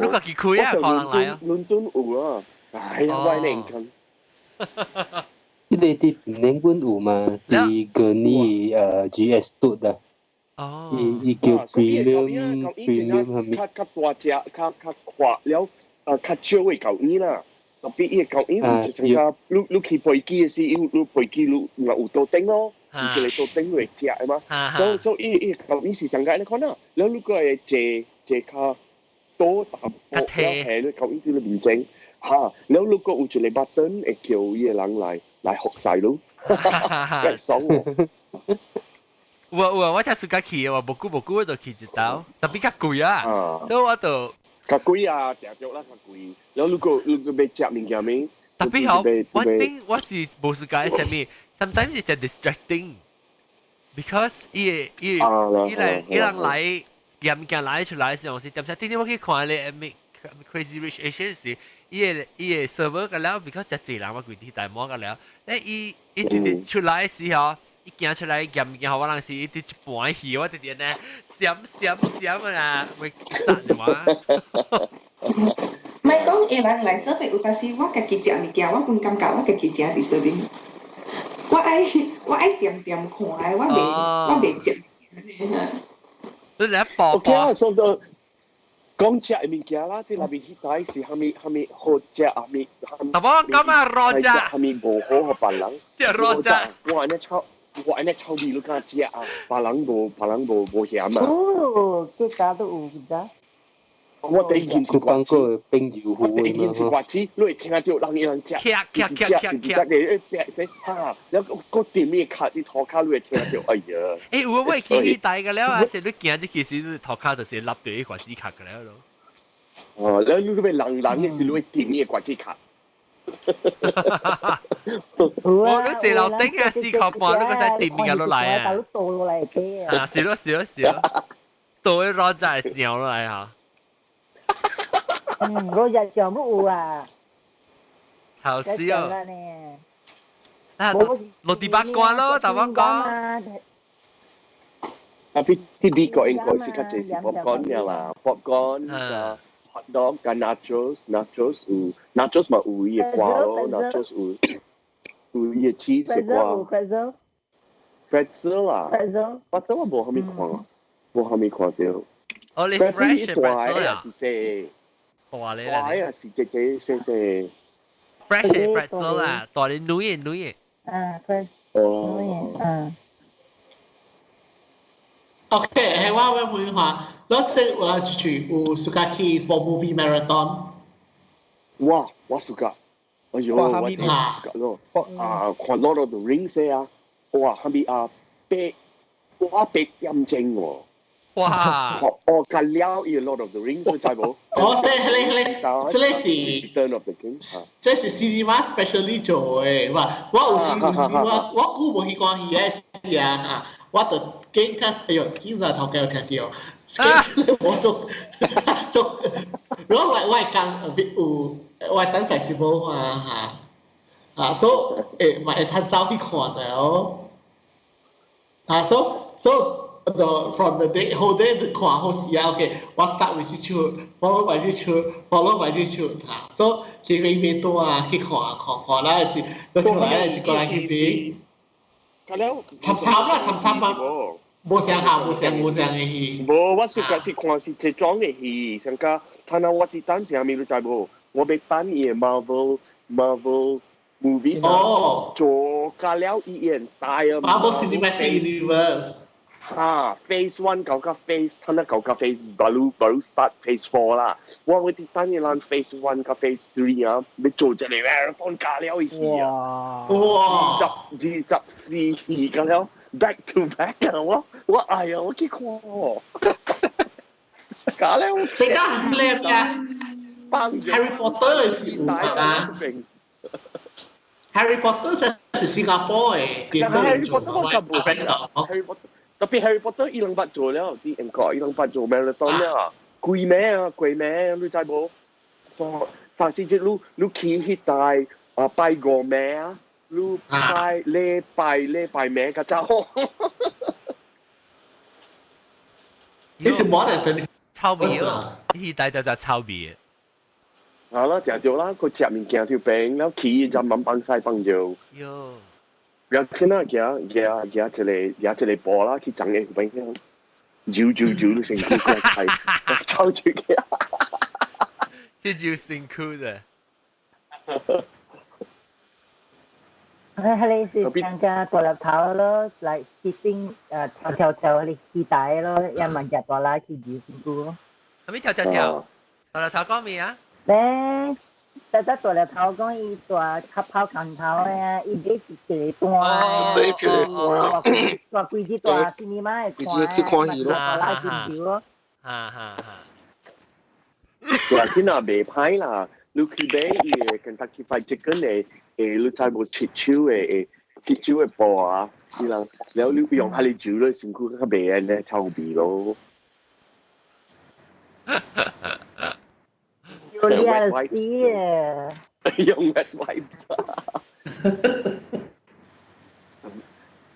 個幾開啊？可能嚟啊！
倫敦有啊，哎呀，我嚟緊。
呢啲英文有嘛？啲個呢GS 嘟啊。
哦，
伊叫 premium 係咪？
較大隻，較闊了，較少嘅舊衣啦。特別伊個舊衣就成個，你去飛機嘅時，你飛機你有多頂咯，唔是你多頂會食嘅嘛。所以伊舊衣是上個你看啦，แล้ว你個係借較多淡薄，แล้ว係你舊衣啲裏邊整嚇，แล้ว你個有一個 button 會叫伊個人來學晒咯，真爽喎！
我真係暑假去，我冇估就去一道，特別較貴啊，所以我就
較貴啊，掉咗啦較貴。然後如果要食物件咩？
特別好，我是冇暑假係咩 ？Sometimes it's distracting，because 伊人來鹽件來出來時候是點解？天我去看你 Crazy Rich Asians 時，伊個 server 個了 ，because 只濟人我規啲大摩個了，伊直直出來時候。一行出來驗好我人是一啲一半戲，我直直呢閃啊，會賺嘅嘛。
唔係講伊人來消費，有當時我家己食物件，我本感覺我家己真 disturbing。我愛點看嘅，我未食。
你嚟播。
OK 啊，所以講食物件啦，即係裏邊去睇是係咪好食係咪？
但我咁啊，羅啫。
係咪無好學別人？
即係羅啫。
我安尼臭味你敢食啊？別人無嫌啊！
哦，這家都有㗎。
我第一件是瓜子，
我第一
件是瓜子，你會聽到人食，嚇，然後個店咩卡啲塗卡，你會聽到，哎呀！
誒，我見你大個了啊，成你見啲其實塗卡就是立到啲瓜子卡嘅了咯。
哦，然後你會人嘅時，你會點咩瓜子卡？
我都坐樓頂嘅試過半，你個使店面落嚟啊！
倒落嚟嘅
啊，是咯，倒啲攞就係嚼落嚟嚇。
我日常都有啊。
好笑啊！落地八卦咯，大把講。
Tapi di ko engko si kace si popcorn nya lah, popcorn hot dog 跟 nachos 嘛有伊個瓜咯 nachos 有伊個 cheese 個瓜 pretzel 啊 pretzel 我冇蝦米看到
哦你 fresh
pretzel 啊是細
大咧
啊是隻細
fresh pretzel 啊大啲女
fresh 哦
OK， 係我問下，嗰時我去有暑假去 for movie marathon。
哇，我暑假，哎呦，我暑假咯，看 Lord of the Rings 啊，哇，係咪我白驗證喎。
哇！
我看了《Lord of the Rings》，你知冇？
哦，這是
Return of the King。
這是 cinema specially 做嘅，我有時我估冇去看戲嘅啊，我就驚佢哎呦，經常頭家有聽到，我做，如果我係講有，我係等 festival 嘛嚇，所以咪係睇走去看就哦，so from the whole day 看好時啊 ，OK， 我 start with 支出 ，follow by 支出 ，follow by 支出嚇，所以去邊邊多啊，去看啦是，個出來是過來去邊，參啊，冇上嘅戲。
冇，我說嘅是看是這種嘅戲，像個睇下我啲單上面你知冇？我被扮演 Marvel movies 做加了一演大啊
Marvel Cinematic Universe。Phase
1搞個 Phase， 睇下搞個 Phase baru start Phase 4啦。我啲單嘢爛 Phase 1個 Phase 3啊，你做隻嚟 marathon 加了一戲啊！哇！24戲加了 back to back 啊！我哎呀，我去看喎，加了我
這個很靚呀！Harry Potter 是有啊。Harry Potter 是新加坡嘅電影做嘅。
特別 Harry Potter 伊兩百做了，啲英國伊兩百做 marathon 了，貴咩？你知冇？但是即你去迄代拜過咩啊？你拜咩個走？
你是冇人
臭味咯，迄代就臭味。
好啦，就啦，佢食物件條餅，แล้วขี่就慢放曬放咗。
喲。
然後佢一個波啦，佢整嘅餅香，繞都成個係抽住嘅。
佢繞成酷嘅。
佢是像個大粒頭咯，嚟結晶跳你期待咯，一萬隻大啦去繞成酷咯。
係咪跳？大粒頭講咩啊？
咧。但大粒頭講伊大跑空頭誒，伊買一個大大規隻大cinema嘅看誒，拉進去咯。
嗱，佢嗱未歹啦，你去買伊個 Kentucky Fried Chicken 誒，你睇冇切超嘅波啊，是啦，然後你用下你煮咧，辛苦個味咧臭味咯。
用 wet wipes 啊！
用 wet wipes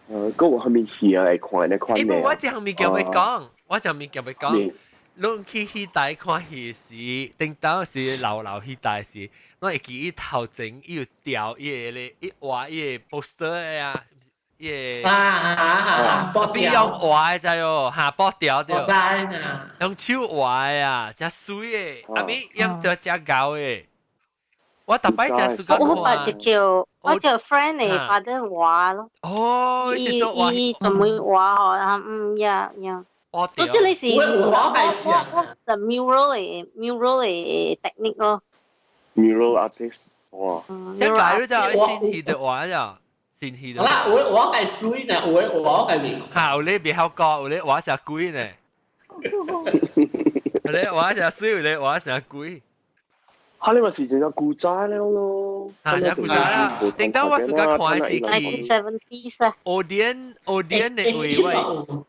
嗰個係咪戲啊？看咩？
我就後面叫佢講，你去戲台看戲時，頂到是流戲台時，我會記伊頭前伊有調伊個咧，伊畫伊個 poster 啊，伊個比用畫就喲，下波調對，用手畫啊，真水誒，阿咪用到真高誒。我特別真係
我把只friend 嚟發啲畫咯。
哦，伊做畫，
伊做咩畫嗬？呀。
我
即係你是我就 mural 嚟 technique 咯。
mural artist， 哇！
即係解咗就係先戲的畫就。
嗱，我係水呢，我係未。
好，你別好講，你畫成鬼呢？你畫成水，你畫成鬼。
嚇！你話時陣有古仔了咯。
有古仔啦。定當我時間看係去
1970 啊。
Odeon 嘅位，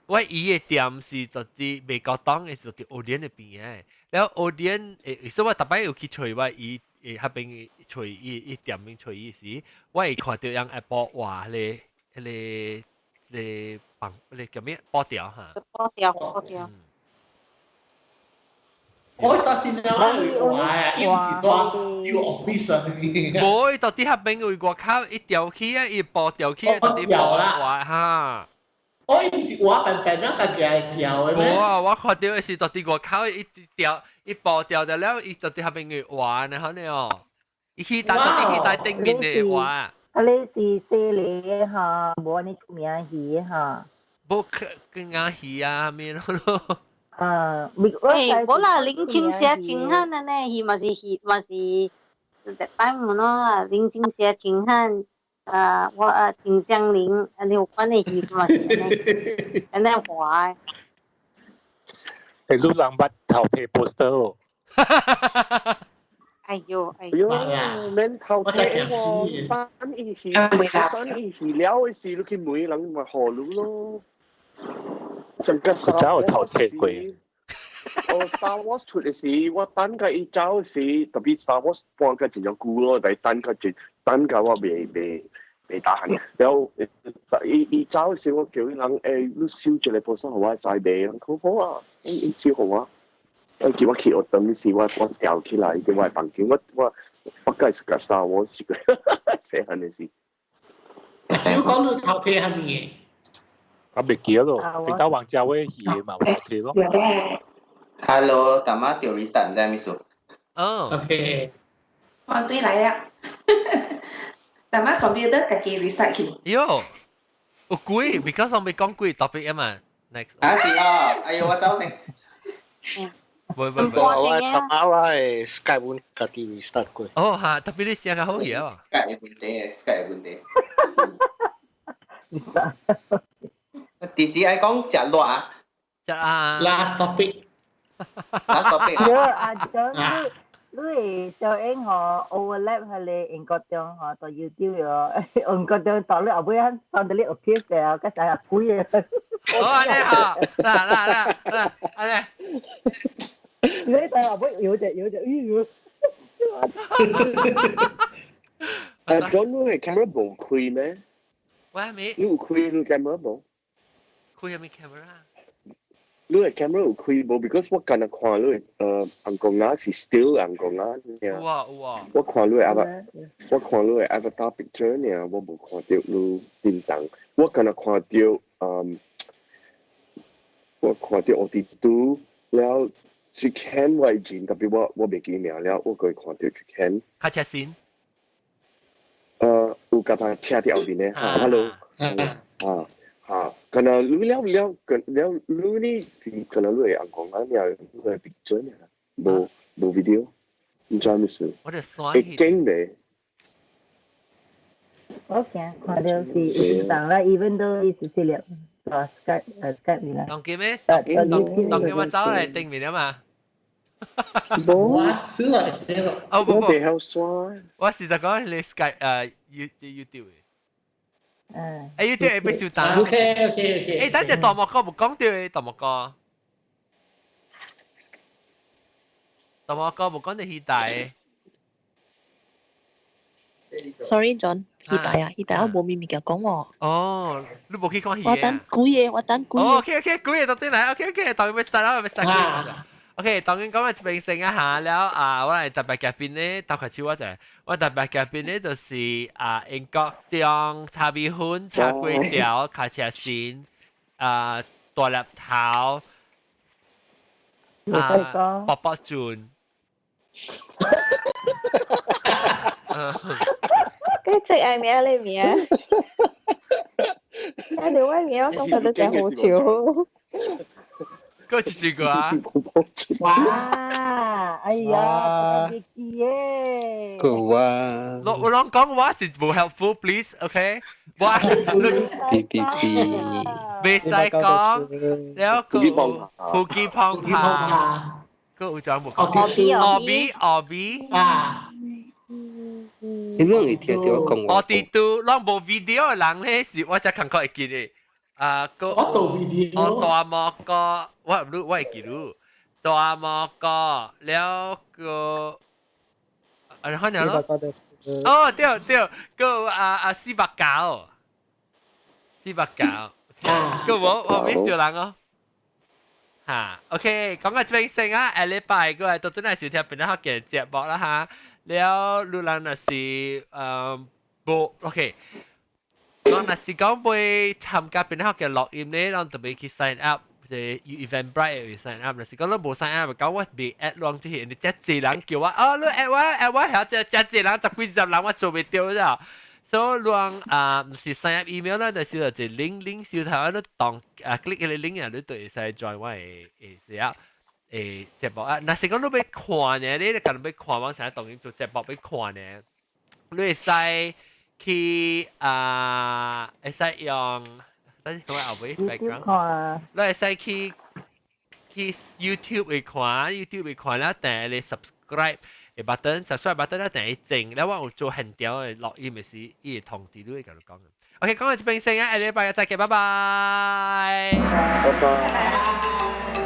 我伊嘅店是就啲美國檔嘅是就啲 Odeon 嘅邊嘅，然後 Odeon 所以我特別有去隨話伊。迄邊隨伊店面隨伊時，我會看到人Apple 畫咧，放叫咩波條嚇？
波條。
我發現啦，畫伊唔是多 new office 啊，
冇，到底迄邊有外口一條起啊，伊波條起啊，到底波畫嚇。
我伊唔是畫笨笨啊，但係條嘅咩？
冇啊，我看到嘅是到底外口一條。伊爆掉咗了，伊到底下邊嘅畫呢？可能哦，伊起大到底起大頂面嘅畫。啊，
你是寫嚟嚇，冇你出名戲嚇。
冇更加戲啊咩咯？
我啦林青霞挺漢嘅呢，戲嘛是特登咯，林青霞挺漢。我金江林，你有关的戏嘛？安尼话。
係碌人捌頭皮 poster
哎呦，
免頭皮喎，翻一起了嘅事，你去每人咪河路咯。成個沙
有頭皮貴。
Star Wars 出嘅時，我等佢一走嘅時，特別 Star Wars 半個真有估咯，但係等佢我未打閒。然後一走嘅時，我叫人你燒住你部手好啊，曬地，好好啊，你燒好啊。叫我去我等時，我掉起來嘅我房間，我梗係個 Star Wars 嘅，寫緊嘅事。
少講到頭皮係咩？
我未記得咯，比較王家衛戲嘛，我記咯。
Hello，大媽調 restart 唔知係咩數？
哦
，OK。
我對嚟啊，大媽 computer 自己 restart 去。
喲，有貴 ，because 我未講貴 topic 啊嘛。Next。
是啊，哎呦，我走先。
喂，
我大媽我係 Skype 本自己 restart 過。
哦嚇，特別你聲較好嘢啊。
Skype 本地，Skype 本地。第時係講食熱啊？
食啊。
Last topic。
阿John，你就應我 overlap 係你英國中學到 YouTube 咗，英國中到你後尾喺上到你 appear 嘅，跟住係鬼嘅。
好啊，你好，嗱，阿你。
你睇後尾有隻，John
你係 camera 冇開咩？
喂，你
有開你 camera 冇？
開係咩 camera？
你係 camera 有開冇 ？Because 我今日看你紅公鴨是 still 紅公鴨呢。
哇！
我看你avatar picture 呢，我冇看到你電燈。我今日看到我看到我哋都了。Chicken 為主，特別我未記名了，我佢看到 Chicken。
開車先。
有架他車喺後邊咧，hello，可能你呢是可能你係講緊有個 picture 呢，冇 video，唔知咩事。
我哋酸
氣。會驚嘅。
我驚看到是當啦 ，even though 是資料，Skype 嚟啦。
當機咩？當機我走嚟定面啊嘛。
冇，
是啦，
哦不，
我哋好衰。
我是就講你 Skype YouTube 嘅。YouTube 係俾小蛋。
OK。
等陣大幕哥冇講到嘅大幕哥。大幕哥冇講到戲大。
Sorry John，戲大啊，戲大我冇秘密嘅講喎。
哦，你冇去講戲
我等估嘢，我等估嘢。
OK，估嘢到邊嚟 ？OK， 當然咪 start 啦，咪 start。OK， 當然講嘅平成一下了我哋特別嘉賓咧，鬥下超我就係我特別嘉賓咧，就是英國中茶米粉、茶粿條、卡車線、大粒頭、卜卜轉。
跟住係咩啊？你名？我哋位名我覺得真係好笑。
嗰次個啊！
哇！哎呀，特別嘅。
個啊！
我講嘅話是冇 helpful，please，OK？哇！未使講，แล้วก็ผู้กี้พองพาก็อุจจาระ冇講。ออบี
你攏會聽到我講話。
我哋都攏無 video 嘅人咧，是我只感覺會記嘅。個
我做 video。
我大幕個，我唔รู้我會記到。大幕個，แล้ว個，可能咯。哦，對，個四百九，個我未少人哦。嚇 ，OK， 講個最先啊，下禮拜個係到真係少聽邊一刻嘅節目啦嚇。แล้วลูลันน่ะสิโบโอเคตอนน่ะสิก็ไปทำการเป็นนักเรียนล็อกอินเนี่ยเราต้องไปคิด sign up จะ Eventbrite ไป sign up น่ะสิก็เราบ่ sign up ก็ว่าไปแอดลองที่เห็นจัดจีหลังเกี่ยวว่าลูแอดว่าหาจะจัดจีหลังจะคุยจับหลังว่า做ไม่到จ้ะ so ลอง唔是 sign up email 啦但是就 link 小頭都當click 嘅 link 啊都對晒 join ว่า係啊節目啊，嗱，成講都俾看嘅，你近俾看網上當然做節目俾看嘅，你會使去會使用，等陣我後尾 background，你會使去 YouTube 去看 ，YouTube 去看啦，但係你 subscribe 嘅 button，subscribe button 一定係靜，แล้ว我有做很屌嘅錄音嘅時，伊會通知你會咁樣講。OK， 講到這邊先啊，下禮拜再見，拜拜。
拜拜。